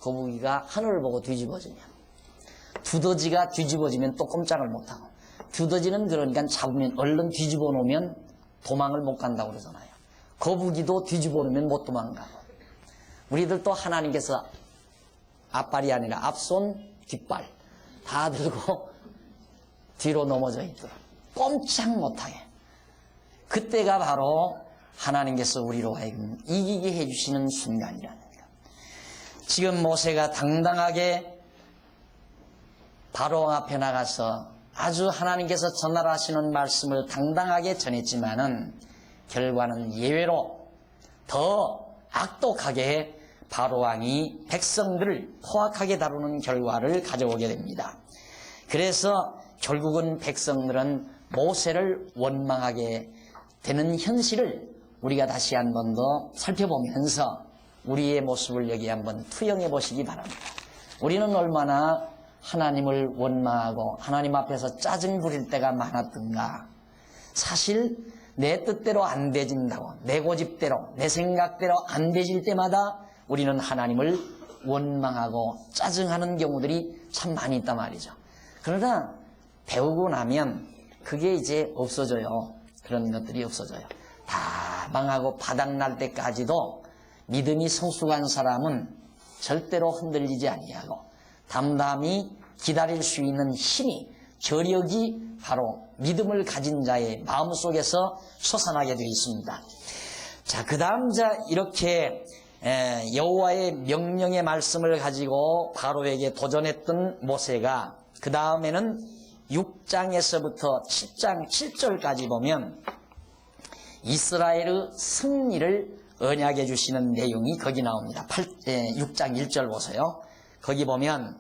거북이가 하늘을 보고 뒤집어지면. 두더지가 뒤집어지면 또 꼼짝을 못하고. 두더지는 그러니까 잡으면 얼른 뒤집어 놓으면 도망을 못 간다고 그러잖아요. 거북이도 뒤집어 놓으면 못 도망가고. 우리들도 하나님께서 앞발이 아니라 앞손, 뒷발 다 들고 뒤로 넘어져 있도록 꼼짝 못하게. 그때가 바로 하나님께서 우리로 하여금 이기게 해주시는 순간이라는 것. 지금 모세가 당당하게 바로 앞에 나가서 아주 하나님께서 전달하시는 말씀을 당당하게 전했지만은 결과는 예외로 더 악독하게 바로왕이 백성들을 포악하게 다루는 결과를 가져오게 됩니다. 그래서 결국은 백성들은 모세를 원망하게 되는 현실을 우리가 다시 한 번 더 살펴보면서 우리의 모습을 여기 한번 투영해 보시기 바랍니다. 우리는 얼마나 하나님을 원망하고 하나님 앞에서 짜증 부릴 때가 많았던가. 사실 내 뜻대로 안 되진다고, 내 고집대로, 내 생각대로 안 되질 때마다 우리는 하나님을 원망하고 짜증하는 경우들이 참 많이 있단 말이죠. 그러나 배우고 나면 그게 이제 없어져요. 그런 것들이 없어져요. 다 망하고 바닥날 때까지도 믿음이 성숙한 사람은 절대로 흔들리지 아니하고 담담히 기다릴 수 있는 힘이, 저력이 바로 믿음을 가진 자의 마음속에서 솟아나게 되어 있습니다. 자, 그 다음 이렇게 여호와의 명령의 말씀을 가지고 바로에게 도전했던 모세가 그 다음에는 6장에서부터 7장 7절까지 보면 이스라엘의 승리를 언약해 주시는 내용이 거기 나옵니다. 6장 1절 보세요. 거기 보면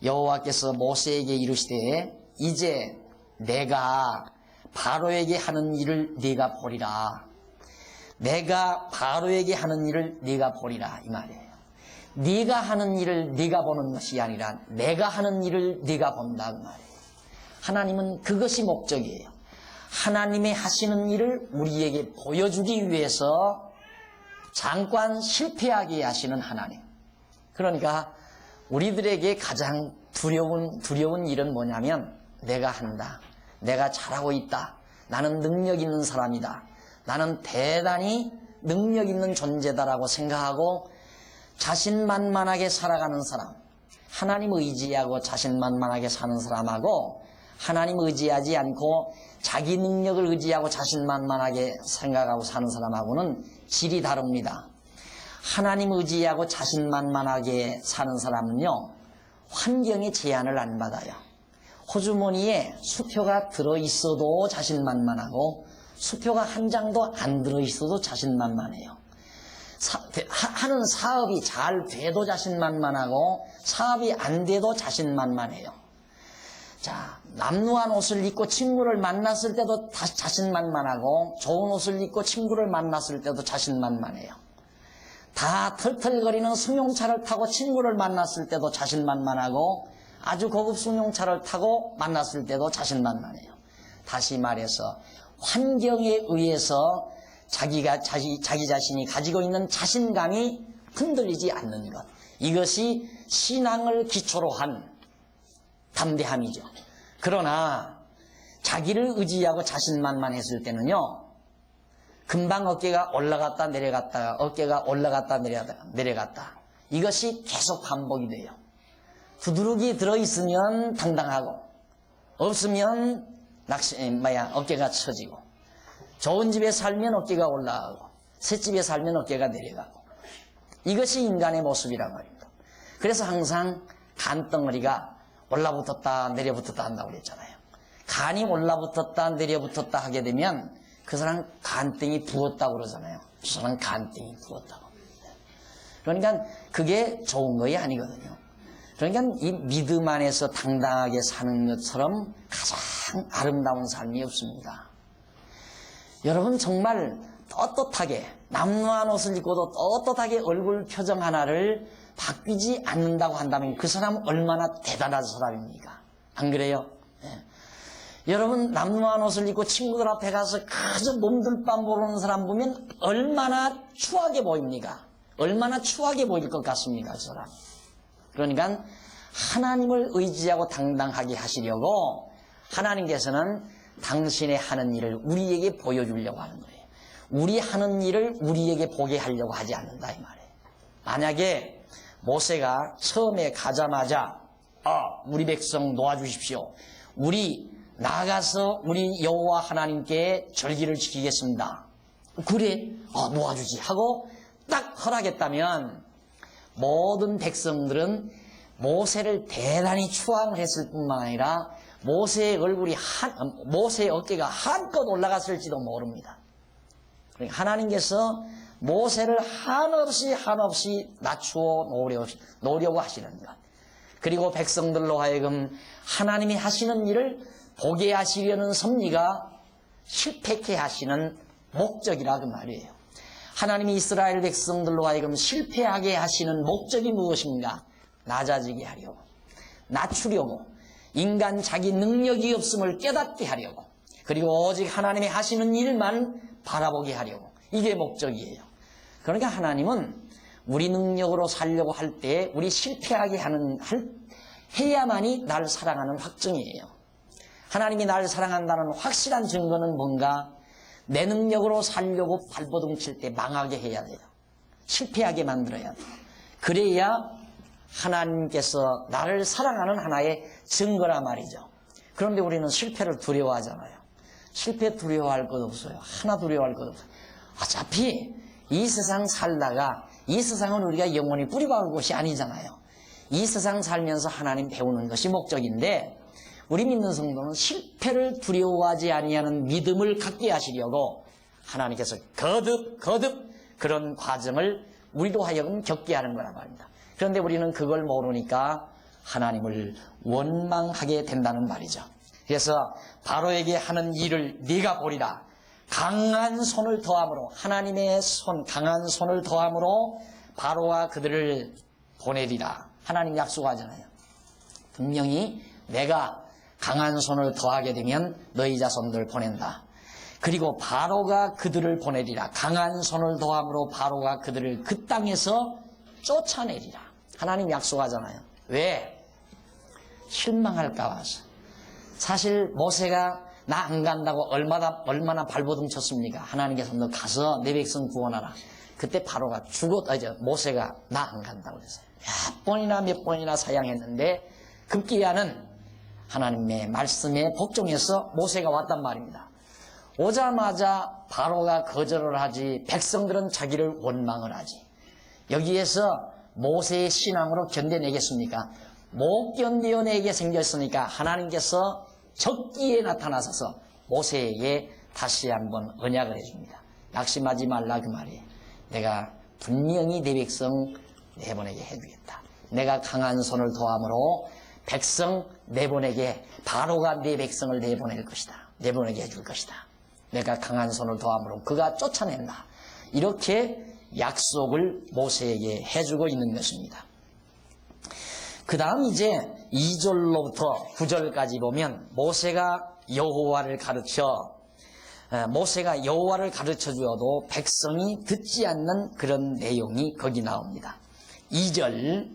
여호와께서 모세에게 이르시되 이제 내가 바로에게 하는 일을 네가 보리라. 내가 바로에게 하는 일을 네가 보리라, 이 말이에요. 네가 하는 일을 네가 보는 것이 아니라 내가 하는 일을 네가 본다, 그 말이에요. 하나님은 그것이 목적이에요. 하나님의 하시는 일을 우리에게 보여주기 위해서 잠깐 실패하게 하시는 하나님. 그러니까 우리들에게 가장 두려운 일은 뭐냐면 내가 한다. 내가 잘하고 있다. 나는 능력 있는 사람이다. 나는 대단히 능력 있는 존재다라고 생각하고 자신만만하게 살아가는 사람, 하나님 의지하고 자신만만하게 사는 사람하고 하나님 의지하지 않고 자기 능력을 의지하고 자신만만하게 생각하고 사는 사람하고는 질이 다릅니다. 하나님 의지하고 자신만만하게 사는 사람은요, 환경의 제한을 안 받아요. 호주머니에 수표가 들어있어도 자신만만하고 수표가 한 장도 안 들어있어도 자신만만해요. 하는 사업이 잘 돼도 자신만만하고 사업이 안 돼도 자신만만해요. 자, 남루한 옷을 입고 친구를 만났을 때도 자신만만하고 좋은 옷을 입고 친구를 만났을 때도 자신만만해요. 다 털털거리는 승용차를 타고 친구를 만났을 때도 자신만만하고 아주 고급 승용차를 타고 만났을 때도 자신만만해요. 다시 말해서 환경에 의해서 자기 자신이 가지고 있는 자신감이 흔들리지 않는 것. 이것이 신앙을 기초로 한 담대함이죠. 그러나 자기를 의지하고 자신만만했을 때는요, 금방 어깨가 올라갔다 내려갔다가 어깨가 올라갔다 내려갔다. 이것이 계속 반복이 돼요. 두드러기 들어있으면 당당하고 없으면 어깨가 처지고 좋은 집에 살면 어깨가 올라가고 새 집에 살면 어깨가 내려가고 이것이 인간의 모습이란 말입니다. 그래서 항상 간덩어리가 올라붙었다 내려붙었다 한다고 그랬잖아요. 간이 올라붙었다 내려붙었다 하게 되면 그 사람 간땡이 부었다고 그러잖아요. 그 사람 간땡이 부었다고. 그러니까 그게 좋은 것이 아니거든요. 그러니까 이 믿음 안에서 당당하게 사는 것처럼 가장 아름다운 삶이 없습니다. 여러분 정말 떳떳하게 남루한 옷을 입고도 떳떳하게 얼굴 표정 하나를 바뀌지 않는다고 한다면 그 사람은 얼마나 대단한 사람입니까? 안 그래요? 네. 여러분 남루한 옷을 입고 친구들 앞에 가서 그저 몸둘바 모르는 사람 보면 얼마나 추하게 보입니까? 얼마나 추하게 보일 것 같습니까? 그 사람. 그러니까 하나님을 의지하고 당당하게 하시려고 하나님께서는 당신의 하는 일을 우리에게 보여주려고 하는 거예요. 우리 하는 일을 우리에게 보게 하려고 하지 않는다 이 말이에요. 만약에 모세가 처음에 가자마자 우리 백성 놓아주십시오. 우리 나가서 우리 여호와 하나님께 절기를 지키겠습니다. 그래 놓아주지 하고 딱 허락했다면 모든 백성들은 모세를 대단히 추앙을 했을 뿐만 아니라 모세의 모세의 어깨가 한껏 올라갔을지도 모릅니다. 그러니까 하나님께서 모세를 한없이 낮추어 놓으려고 하시는 것. 그리고 백성들로 하여금 하나님이 하시는 일을 보게 하시려는 섭리가 실패케 하시는 목적이라 그 말이에요. 하나님이 이스라엘 백성들로 하여금 실패하게 하시는 목적이 무엇인가? 낮아지게 하려고, 낮추려고, 인간 자기 능력이 없음을 깨닫게 하려고, 그리고 오직 하나님이 하시는 일만 바라보게 하려고, 이게 목적이에요. 그러니까 하나님은 우리 능력으로 살려고 할 때 우리 실패하게 해야만이 날 사랑하는 확증이에요. 하나님이 날 사랑한다는 확실한 증거는 뭔가? 내 능력으로 살려고 발버둥 칠 때 망하게 해야 돼요. 실패하게 만들어야 돼요. 그래야 하나님께서 나를 사랑하는 하나의 증거란 말이죠. 그런데 우리는 실패를 두려워하잖아요. 실패 두려워할 것 없어요. 하나 두려워할 것 없어요. 어차피 이 세상 살다가 이 세상은 우리가 영원히 뿌리박을 곳이 아니잖아요. 이 세상 살면서 하나님 배우는 것이 목적인데 우리 믿는 성도는 실패를 두려워하지 아니하는 믿음을 갖게 하시려고 하나님께서 거듭 그런 과정을 우리로 하여금 겪게 하는 거란 말입니다. 그런데 우리는 그걸 모르니까 하나님을 원망하게 된다는 말이죠. 그래서 바로에게 하는 일을 네가 보리라. 강한 손을 더함으로, 하나님의 손, 강한 손을 더함으로 바로와 그들을 보내리라. 하나님 약속하잖아요. 분명히 내가 강한 손을 더하게 되면 너희 자손들 보낸다. 그리고 바로가 그들을 보내리라. 강한 손을 더함으로 바로가 그들을 그 땅에서 쫓아내리라. 하나님 약속하잖아요. 왜? 실망할까 봐서. 사실 모세가 나 안 간다고 얼마나 발버둥 쳤습니까? 하나님께서 너 가서 내 백성 구원하라. 그때 바로가 모세가 나 안 간다고 그랬어요. 몇 번이나 사양했는데 급기야는 하나님의 말씀에 복종해서 모세가 왔단 말입니다. 오자마자 바로가 거절을 하지, 백성들은 자기를 원망을 하지. 여기에서 모세의 신앙으로 견뎌내겠습니까? 못 견뎌내게 생겼으니까 하나님께서 적기에 나타나셔서 모세에게 다시 한번 언약을 해줍니다. 낙심하지 말라 그 말이에요. 내가 분명히 내 백성 내보내게 해주겠다. 내가 강한 손을 도함으로 백성 내보내게, 바로가 내 백성을 내보낼 것이다. 내보내게 해줄 것이다. 내가 강한 손을 도함으로 그가 쫓아낸다. 이렇게 약속을 모세에게 해주고 있는 것입니다. 그 다음 이제 2절로부터 9절까지 보면 모세가 여호와를 가르쳐 주어도 백성이 듣지 않는 그런 내용이 거기 나옵니다. 2절,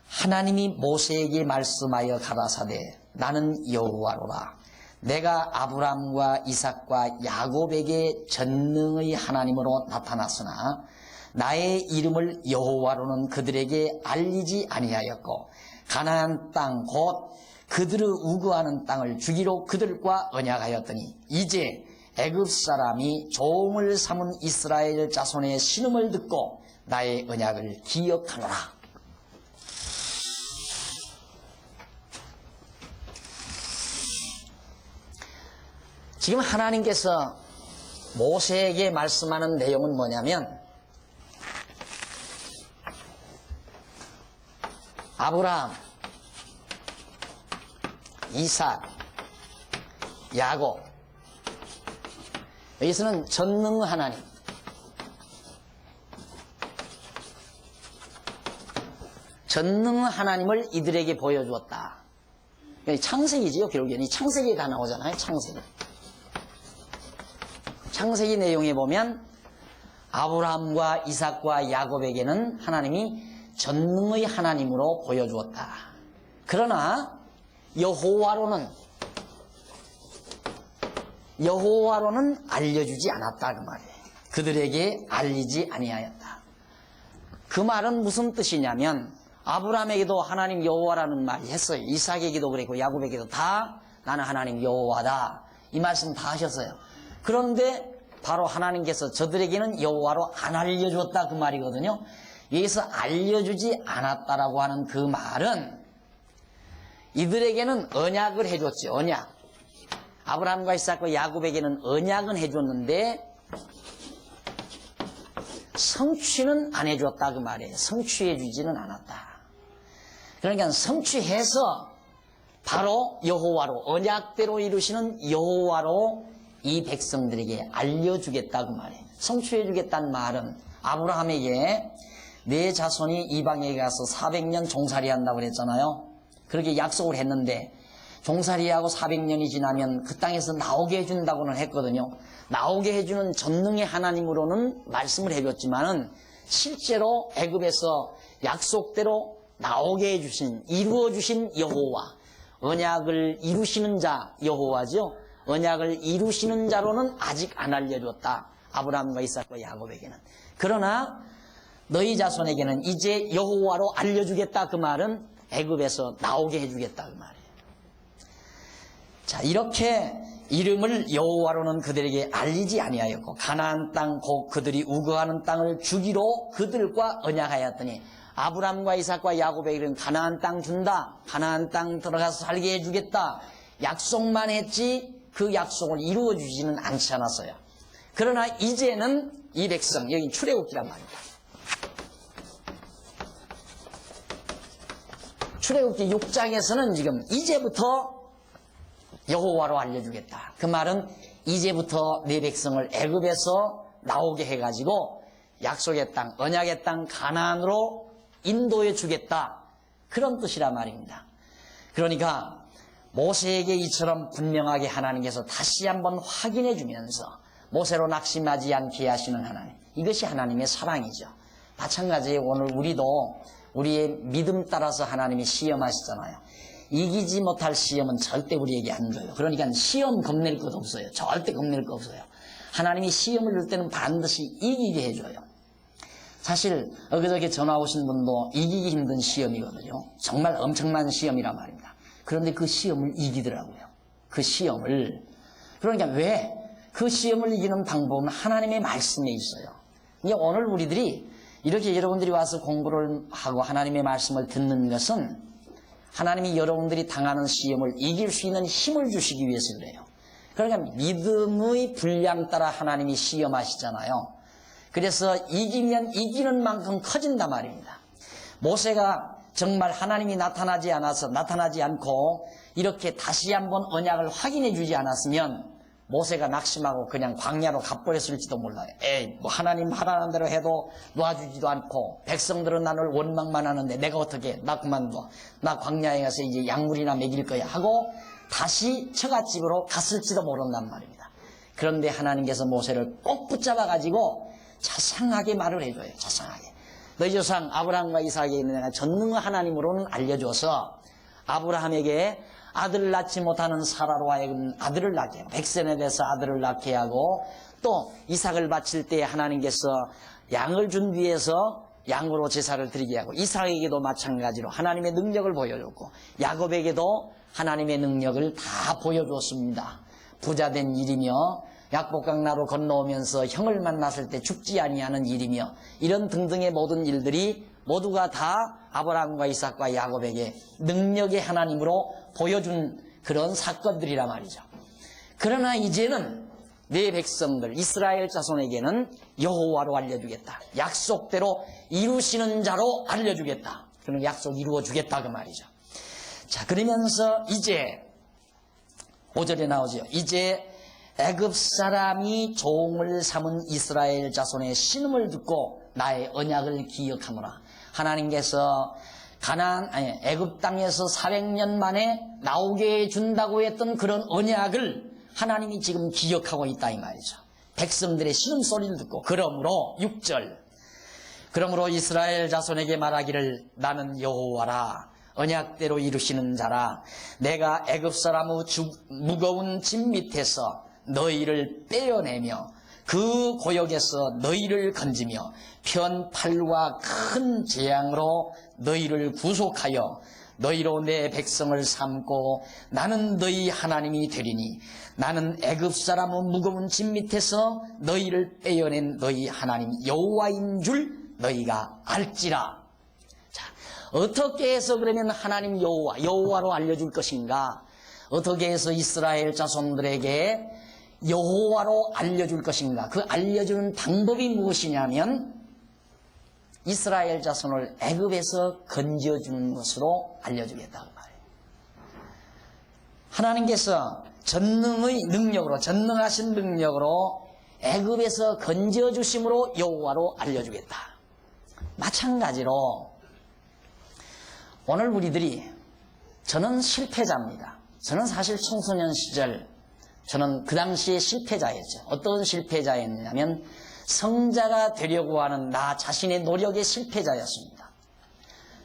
하나님이 모세에게 말씀하여 가라사대 나는 여호와로라. 내가 아브람과 이삭과 야곱에게 전능의 하나님으로 나타났으나 나의 이름을 여호와로는 그들에게 알리지 아니하였고 가나안 땅 곧 그들을 우거하는 땅을 주기로 그들과 언약하였더니 이제 애굽 사람이 종을 삼은 이스라엘 자손의 신음을 듣고 나의 언약을 기억하노라. 지금 하나님께서 모세에게 말씀하는 내용은 뭐냐면 아브라함, 이삭, 야곱, 여기서는 전능 하나님, 전능 하나님을 이들에게 보여주었다. 창세기지요. 결국에는 창세기에 다 나오잖아요. 창세기 내용에 보면 아브라함과 이삭과 야곱에게는 하나님이 전능의 하나님으로 보여주었다. 그러나 여호와로는 알려주지 않았다 그 말이에요. 그들에게 알리지 아니하였다. 그 말은 무슨 뜻이냐면 아브라함에게도 하나님 여호와라는 말이 했어요. 이삭에게도 그랬고 야곱에게도 다 나는 하나님 여호와다. 이 말씀 다 하셨어요. 그런데 바로 하나님께서 저들에게는 여호와로 안 알려줬다 그 말이거든요. 여기서 알려주지 않았다라고 하는 그 말은 이들에게는 언약을 해줬지. 언약. 아브라함과 이삭과 야곱에게는 언약은 해줬는데 성취는 안 해줬다 그 말이에요. 성취해주지는 않았다. 그러니까 성취해서 바로 여호와로, 언약대로 이루시는 여호와로 이 백성들에게 알려주겠다 그 말이에요. 성취해주겠다는 말은 아브라함에게 내 자손이 이방에 가서 400년 종살이 한다고 그랬잖아요. 그렇게 약속을 했는데 종살이하고 400년이 지나면 그 땅에서 나오게 해준다고는 했거든요. 나오게 해주는 전능의 하나님으로는 말씀을 해줬지만은 실제로 애굽에서 약속대로 나오게 해주신, 이루어주신 여호와, 언약을 이루시는 자 여호와죠. 언약을 이루시는 자로는 아직 안 알려줬다. 아브라함과 이삭과 야곱에게는. 그러나 너희 자손에게는 이제 여호와로 알려주겠다 그 말은 애굽에서 나오게 해주겠다 그 말이에요. 자, 이렇게 이름을 여호와로는 그들에게 알리지 아니하였고 가나안 땅 곧 그들이 우거하는 땅을 주기로 그들과 언약하였더니 아브람과 이삭과 야곱에게는 가나안 땅 준다. 가나안 땅 들어가서 살게 해주겠다. 약속만 했지 그 약속을 이루어주지는 않지 않았어요. 그러나 이제는 이 백성, 여기 출애굽기란 말입니다. 출애굽기 6장에서는 지금 이제부터 여호와로 알려주겠다. 그 말은 이제부터 내 백성을 애굽에서 나오게 해가지고 약속의 땅, 언약의 땅 가나안으로 인도해 주겠다. 그런 뜻이란 말입니다. 그러니까 모세에게 이처럼 분명하게 하나님께서 다시 한번 확인해 주면서 모세로 낙심하지 않게 하시는 하나님. 이것이 하나님의 사랑이죠. 마찬가지로 오늘 우리도 우리의 믿음 따라서 하나님이 시험하시잖아요. 이기지 못할 시험은 절대 우리에게 안 줘요. 그러니까 시험 겁낼 것 없어요. 절대 겁낼 것 없어요. 하나님이 시험을 줄 때는 반드시 이기게 해줘요. 사실 엊그저께 전화 오신 분도 이기기 힘든 시험이거든요. 정말 엄청난 시험이란 말입니다. 그런데 그 시험을 이기더라고요. 그 시험을. 그러니까 왜? 그 시험을 이기는 방법은 하나님의 말씀에 있어요. 이제 오늘 우리들이 이렇게 여러분들이 와서 공부를 하고 하나님의 말씀을 듣는 것은 하나님이 여러분들이 당하는 시험을 이길 수 있는 힘을 주시기 위해서 그래요. 그러니까 믿음의 분량 따라 하나님이 시험하시잖아요. 그래서 이기면 이기는 만큼 커진단 말입니다. 모세가 정말 하나님이 나타나지 않고 이렇게 다시 한번 언약을 확인해 주지 않았으면 모세가 낙심하고 그냥 광야로 가버렸을지도 몰라요. 뭐 하나님 하라는 대로 해도 놓아주지도 않고 백성들은 나를 원망만 하는데 내가 어떻게 나 그만둬. 나 광야에 가서 이제 약물이나 먹일 거야 하고 다시 처갓집으로 갔을지도 모른단 말입니다. 그런데 하나님께서 모세를 꼭 붙잡아가지고 자상하게 말을 해줘요. 자상하게. 너희 조상 아브라함과 이삭에게 있는 내가 전능한 하나님으로는 알려줘서 아브라함에게 아들을 낳지 못하는 사라로 하여금 아들을 낳게 하고 백성에 대해서 아들을 낳게 하고 또 이삭을 바칠 때 하나님께서 양을 준비해서 양으로 제사를 드리게 하고 이삭에게도 마찬가지로 하나님의 능력을 보여줬고 야곱에게도 하나님의 능력을 다 보여줬습니다. 부자된 일이며 약복강나루 건너오면서 형을 만났을 때 죽지 아니하는 일이며 이런 등등의 모든 일들이 모두가 다 아브라함과 이삭과 야곱에게 능력의 하나님으로 보여준 그런 사건들이라 말이죠. 그러나 이제는 내 백성들 이스라엘 자손에게는 여호와로 알려주겠다. 약속대로 이루시는 자로 알려주겠다. 그럼 약속 이루어주겠다 그 말이죠. 자, 그러면서 이제 5절에 나오죠. 이제 애굽 사람이 종을 삼은 이스라엘 자손의 신음을 듣고 나의 언약을 기억하노라. 하나님께서 애굽 땅에서 400년 만에 나오게 해준다고 했던 그런 언약을 하나님이 지금 기억하고 있다 이 말이죠. 백성들의 신음소리를 듣고 그러므로 6절 그러므로 이스라엘 자손에게 말하기를 나는 여호와라 언약대로 이루시는 자라 내가 애굽 사람의 무거운 짐 밑에서 너희를 떼어내며 그 고역에서 너희를 건지며 편팔과 큰 재앙으로 너희를 구속하여 너희로 내 백성을 삼고 나는 너희 하나님이 되리니 나는 애굽 사람의 무거운 짐 밑에서 너희를 떼어낸 너희 하나님 여호와인 줄 너희가 알지라. 자, 어떻게 해서 그러면 하나님 여호와로 알려줄 것인가? 어떻게 해서 이스라엘 자손들에게 여호와로 알려줄 것인가? 그 알려주는 방법이 무엇이냐면 이스라엘 자손을 애굽에서 건져주는 것으로 알려주겠다고 말해요. 하나님께서 전능하신 능력으로 애굽에서 건져주심으로 여호와로 알려주겠다. 마찬가지로 오늘 우리들이 저는 실패자입니다. 저는 사실 청소년 시절 저는 그 당시에 실패자였죠. 어떤 실패자였냐면 성자가 되려고 하는 나 자신의 노력의 실패자였습니다.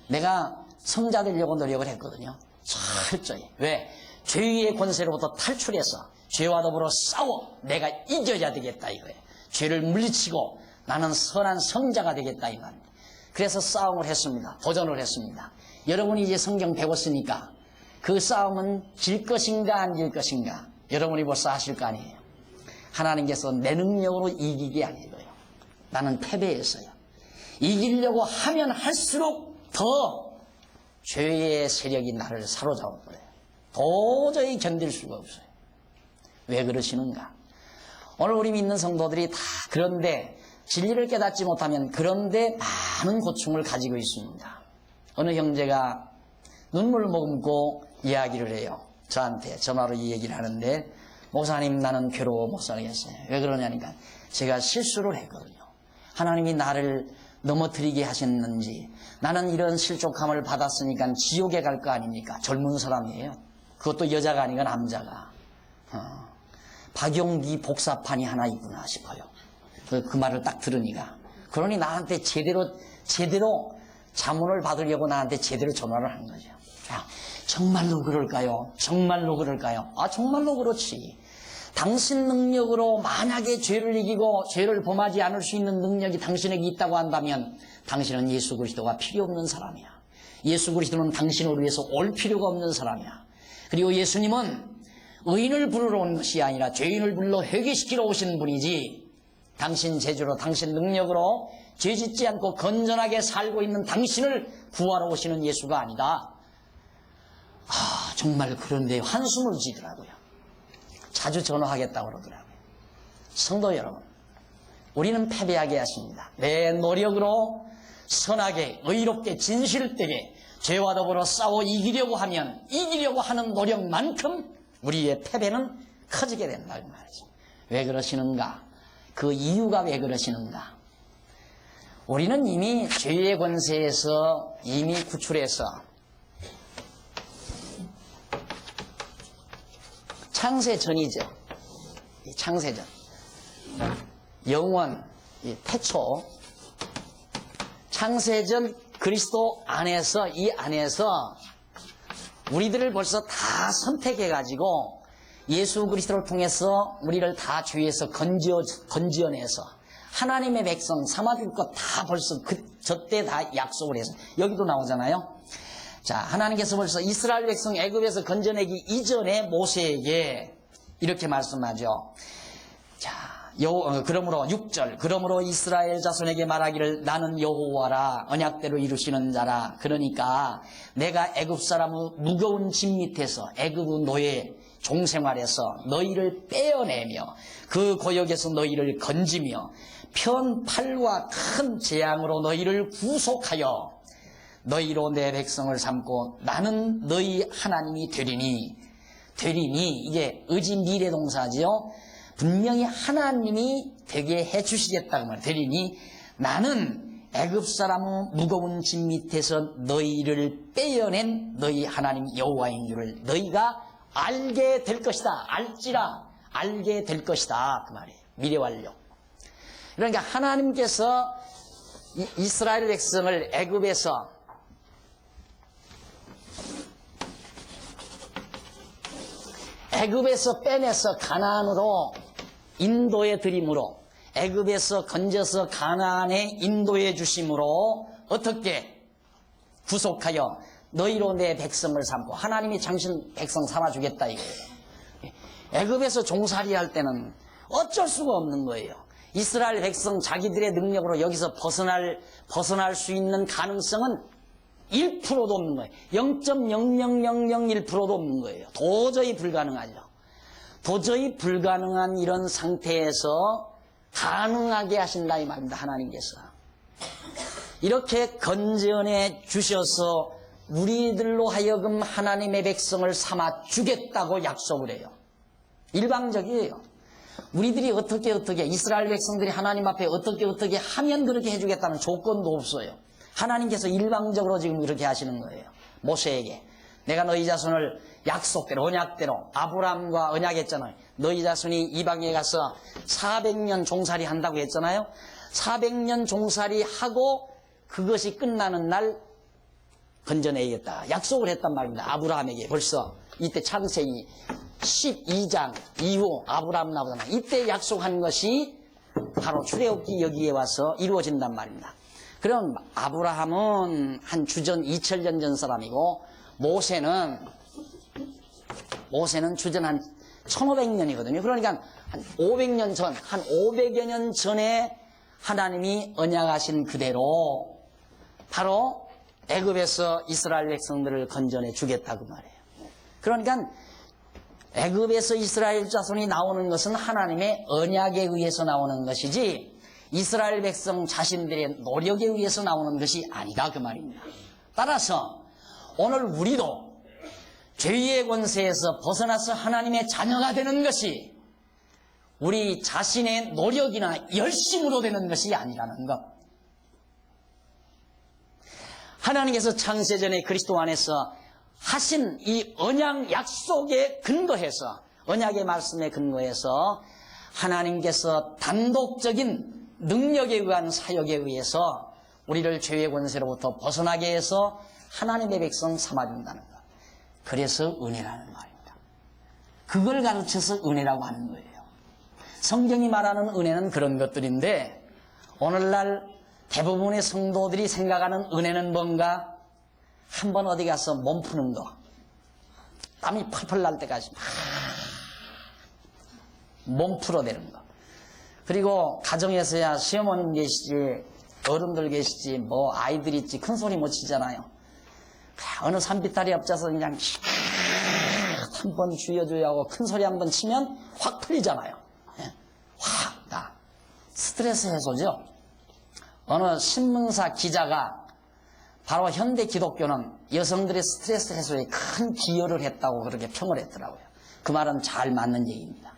내가 성자 되려고 노력을 했거든요. 철저히. 왜? 죄의 권세로부터 탈출해서 죄와 더불어 싸워 내가 이겨야 되겠다 이거예요. 죄를 물리치고 나는 선한 성자가 되겠다 이 말입니다. 그래서 싸움을 했습니다. 도전을 했습니다. 여러분이 이제 성경 배웠으니까 그 싸움은 질 것인가 안 질 것인가 여러분이 벌써 아실 거 아니에요. 하나님께서 내 능력으로 이기게 아니고요. 나는 패배했어요. 이기려고 하면 할수록 더 죄의 세력이 나를 사로잡아버려요. 도저히 견딜 수가 없어요. 왜 그러시는가? 오늘 우리 믿는 성도들이 다 그런데 진리를 깨닫지 못하면 그런데 많은 고충을 가지고 있습니다. 어느 형제가 눈물 머금고 이야기를 해요. 저한테 전화로 이 얘기를 하는데 목사님 나는 괴로워 못 살겠어요. 왜 그러냐니까 제가 실수를 했거든요. 하나님이 나를 넘어뜨리게 하셨는지 나는 이런 실족함을 받았으니까 지옥에 갈 거 아닙니까? 젊은 사람이에요. 그것도 여자가 아니고 남자가. 박용기 복사판이 하나 있구나 싶어요. 그 말을 딱 들으니까. 그러니 나한테 제대로 자문을 받으려고 나한테 제대로 전화를 하는 거죠. 자, 정말로 그럴까요? 정말로 그럴까요? 아, 정말로 그렇지. 당신 능력으로 만약에 죄를 이기고 죄를 범하지 않을 수 있는 능력이 당신에게 있다고 한다면 당신은 예수 그리스도가 필요 없는 사람이야. 예수 그리스도는 당신을 위해서 올 필요가 없는 사람이야. 그리고 예수님은 의인을 부르러 온 것이 아니라 죄인을 불러 회개시키러 오신 분이지, 당신 재주로 당신 능력으로 죄짓지 않고 건전하게 살고 있는 당신을 구하러 오시는 예수가 아니다. 아, 정말 그런데 한숨을 지더라고요. 자주 전화하겠다고 그러더라고요. 성도 여러분, 우리는 패배하게 하십니다. 내 노력으로 선하게 의롭게 진실되게 죄와 더불어 싸워 이기려고 하는 노력만큼 우리의 패배는 커지게 된다 이 말이죠. 왜 그러시는가? 그 이유가 왜 그러시는가? 우리는 이미 죄의 권세에서 이미 구출해서 창세전이죠. 이 창세전, 영원, 이 태초, 창세전 그리스도 안에서, 이 안에서 우리들을 벌써 다 선택해가지고 예수 그리스도를 통해서 우리를 다 죄에서 건지어내서 하나님의 백성 삼아줄 것 다 벌써 저때 다 약속을 해서 여기도 나오잖아요. 자, 하나님께서 벌써 이스라엘 백성 애굽에서 건져내기 이전에 모세에게 이렇게 말씀하죠. 자, 그러므로 6절, 그러므로 이스라엘 자손에게 말하기를 나는 여호와라, 언약대로 이루시는 자라. 그러니까 내가 애굽 사람의 무거운 짐 밑에서, 애굽의 노예 종생활에서 너희를 떼어내며 그 고역에서 너희를 건지며 편 팔과 큰 재앙으로 너희를 구속하여 너희로 내 백성을 삼고 나는 너희 하나님이 되리니. 이게 의지 미래 동사지요. 분명히 하나님이 되게 해주시겠다고 말해요. 되리니 나는 애굽 사람의 무거운 짐 밑에서 너희를 빼어낸 너희 하나님 여호와인 줄을 너희가 알게 될 것이다. 알지라, 알게 될 것이다 그 말이에요. 미래 완료. 그러니까 하나님께서 이스라엘 백성을 애굽에서 빼내서 가나안으로 인도해 드림으로, 애굽에서 건져서 가나안에 인도해 주심으로 어떻게 구속하여 너희로 내 백성을 삼고, 하나님이 당신 백성 삼아주겠다 이거예요. 애굽에서 종살이 할 때는 어쩔 수가 없는 거예요. 이스라엘 백성 자기들의 능력으로 여기서 벗어날 수 있는 가능성은 1%도 없는 거예요. 0.00001%도 없는 거예요. 도저히 불가능하죠. 도저히 불가능한 이런 상태에서 가능하게 하신다 이 말입니다. 하나님께서 이렇게 건져내 주셔서 우리들로 하여금 하나님의 백성을 삼아 주겠다고 약속을 해요. 일방적이에요. 우리들이 어떻게 이스라엘 백성들이 하나님 앞에 어떻게 하면 그렇게 해주겠다는 조건도 없어요. 하나님께서 일방적으로 지금 그렇게 하시는 거예요. 모세에게 내가 너희 자손을 약속대로, 언약대로, 아브라함과 언약했잖아요. 너희 자손이 이방에 가서 400년 종살이 한다고 했잖아요. 400년 종살이 하고 그것이 끝나는 날 건져내겠다 약속을 했단 말입니다. 아브라함에게. 벌써 이때 창세기 12장 이후 아브라함 나오잖아요. 이때 약속한 것이 바로 출애굽기 여기에 와서 이루어진단 말입니다. 그럼 아브라함은 한 주전 2000년 전 사람이고 모세는 주전 한 1500년이거든요. 그러니까 한 500년 전, 한 500여 년 전에 하나님이 언약하신 그대로 바로 애굽에서 이스라엘 백성들을 건져내 주겠다고 말해요. 그러니까 애굽에서 이스라엘 자손이 나오는 것은 하나님의 언약에 의해서 나오는 것이지 이스라엘 백성 자신들의 노력에 의해서 나오는 것이 아니다 그 말입니다. 따라서 오늘 우리도 죄의 권세에서 벗어나서 하나님의 자녀가 되는 것이 우리 자신의 노력이나 열심으로 되는 것이 아니라는 것. 하나님께서 창세전에 그리스도 안에서 하신 이 언약 약속에 근거해서, 언약의 말씀에 근거해서 하나님께서 단독적인 능력에 의한 사역에 의해서 우리를 죄의 권세로부터 벗어나게 해서 하나님의 백성 삼아준다는 것. 그래서 은혜라는 말입니다. 그걸 가르쳐서 은혜라고 하는 거예요. 성경이 말하는 은혜는 그런 것들인데 오늘날 대부분의 성도들이 생각하는 은혜는 뭔가? 한번 어디 가서 몸 푸는 거, 땀이 펄펄 날 때까지 몸 풀어대는 거. 그리고 가정에서야 시어머님 계시지, 어른들 계시지, 뭐 아이들 있지, 큰 소리 못 치잖아요. 어느 산비탈이 엎자서 그냥 한 번 쥐어줘야 하고 큰 소리 한 번 치면 확 풀리잖아요. 확 다 스트레스 해소죠. 어느 신문사 기자가 바로 현대 기독교는 여성들의 스트레스 해소에 큰 기여를 했다고 그렇게 평을 했더라고요. 그 말은 잘 맞는 얘기입니다.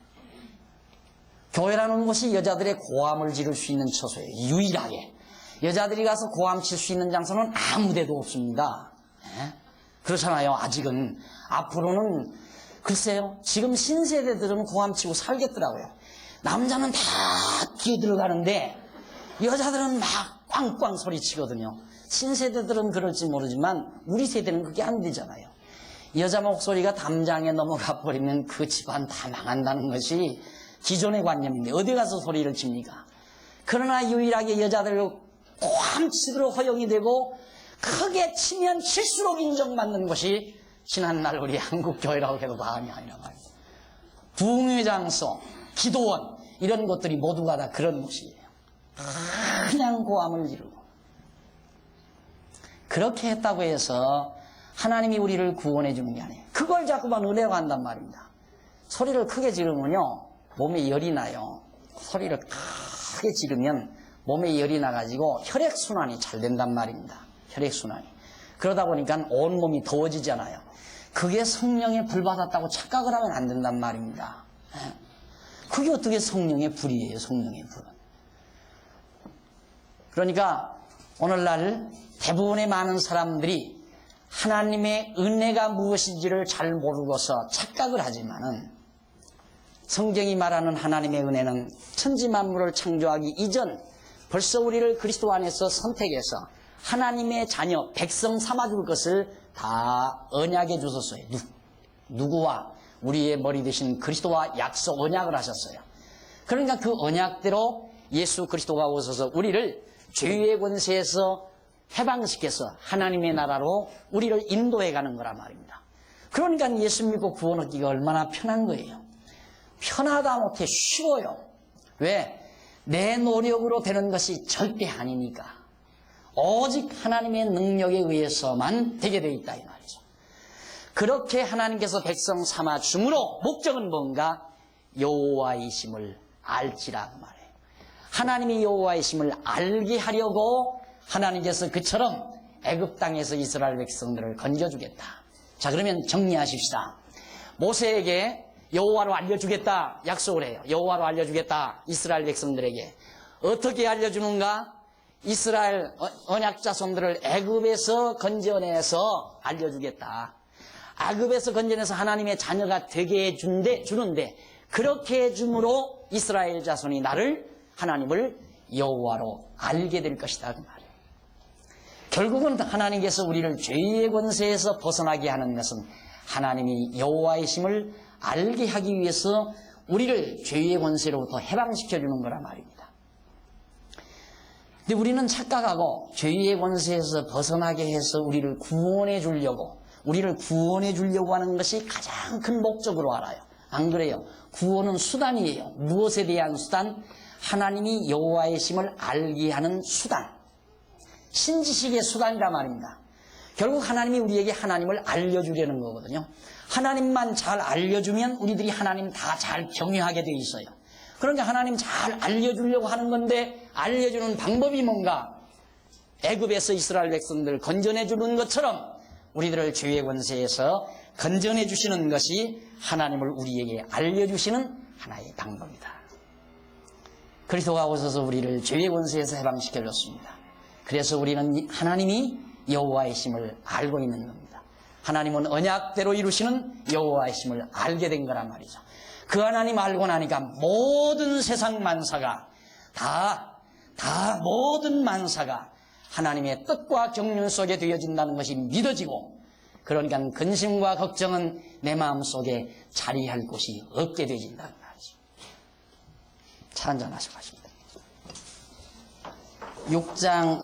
교회라는 곳이 여자들의 고함을 지를 수 있는 처소예요. 유일하게. 여자들이 가서 고함 칠 수 있는 장소는 아무 데도 없습니다. 그렇잖아요. 아직은. 앞으로는 글쎄요. 지금 신세대들은 고함 치고 살겠더라고요. 남자는 다 뛰어들어가는데 여자들은 막 꽝꽝 소리치거든요. 신세대들은 그럴지 모르지만 우리 세대는 그게 안 되잖아요. 여자 목소리가 담장에 넘어가 버리면 그 집안 다 망한다는 것이 기존의 관념인데 어디 가서 소리를 칩니까? 그러나 유일하게 여자들 고함 치도록 허용이 되고 크게 치면 칠수록 인정받는 것이 지난날 우리 한국교회라고 해도 과언이 아니라 말이에요. 부흥회장소, 기도원 이런 것들이 모두가 다 그런 곳이에요. 그냥 고함을 지르고 그렇게 했다고 해서 하나님이 우리를 구원해 주는 게 아니에요. 그걸 자꾸만 은혜라고 한단 말입니다. 소리를 크게 지르면요 몸에 열이 나요. 소리를 크게 지르면 몸에 열이 나가지고 혈액순환이 잘 된단 말입니다. 혈액순환이. 그러다 보니까 온몸이 더워지잖아요. 그게 성령의 불 받았다고 착각을 하면 안 된단 말입니다. 그게 어떻게 성령의 불이에요. 성령의 불은. 그러니까 오늘날 대부분의 많은 사람들이 하나님의 은혜가 무엇인지를 잘 모르고서 착각을 하지만은 성경이 말하는 하나님의 은혜는 천지 만물을 창조하기 이전 벌써 우리를 그리스도 안에서 선택해서 하나님의 자녀, 백성 삼아줄 것을 다 언약해 주셨어요. 누구와? 우리의 머리 되신 그리스도와 약속 언약을 하셨어요. 그러니까 그 언약대로 예수 그리스도가 오셔서 우리를 죄의 권세에서 해방시켜서 하나님의 나라로 우리를 인도해 가는 거란 말입니다. 그러니까 예수 믿고 구원 얻기가 얼마나 편한 거예요. 편하다 못해 쉬워요. 왜? 내 노력으로 되는 것이 절대 아니니까. 오직 하나님의 능력에 의해서만 되게 되어 있다 이 말이죠. 그렇게 하나님께서 백성 삼아 줌으로 목적은 뭔가? 여호와이심을 알지라 그 말이에요. 하나님이 여호와이심을 알게 하려고 하나님께서 그처럼 애굽 땅에서 이스라엘 백성들을 건져주겠다. 자, 그러면 정리하십시다. 모세에게 여호와로 알려주겠다 약속을 해요. 여호와로 알려주겠다 이스라엘 백성들에게. 어떻게 알려주는가? 이스라엘 언약 자손들을 애굽에서 건져내서 알려주겠다. 애굽에서 건져내서 하나님의 자녀가 되게 주는데 그렇게 해줌으로 이스라엘 자손이 나를 하나님을 여호와로 알게 될 것이다 그 말이에요. 결국은 하나님께서 우리를 죄의 권세에서 벗어나게 하는 것은 하나님이 여호와이심을 알게 하기 위해서 우리를 죄의 권세로부터 해방시켜주는 거란 말입니다. 근데 우리는 착각하고 죄의 권세에서 벗어나게 해서 우리를 구원해 주려고 하는 것이 가장 큰 목적으로 알아요. 안 그래요? 구원은 수단이에요. 무엇에 대한 수단? 하나님이 여호와의 심을 알게 하는 수단. 신지식의 수단이란 말입니다. 결국 하나님이 우리에게 하나님을 알려주려는 거거든요. 하나님만 잘 알려주면 우리들이 하나님 다 잘 경외하게 돼 있어요. 그러니까 하나님 잘 알려주려고 하는 건데 알려주는 방법이 뭔가? 애굽에서 이스라엘 백성들을 건져내 주는 것처럼 우리들을 죄의 권세에서 건져내 주시는 것이 하나님을 우리에게 알려주시는 하나의 방법이다. 그리스도가 오셔서 우리를 죄의 권세에서 해방시켜 줬습니다. 그래서 우리는 하나님이 여호와의 심을 알고 있는 겁니다. 하나님은 언약대로 이루시는 여호와의 심을 알게 된 거란 말이죠. 그 하나님 알고 나니까 모든 세상 만사가 모든 만사가 하나님의 뜻과 경륜 속에 되어진다는 것이 믿어지고, 그러니까 근심과 걱정은 내 마음속에 자리할 곳이 없게 되어진다는 말이죠. 차 한잔 하시고 가십니다. 6장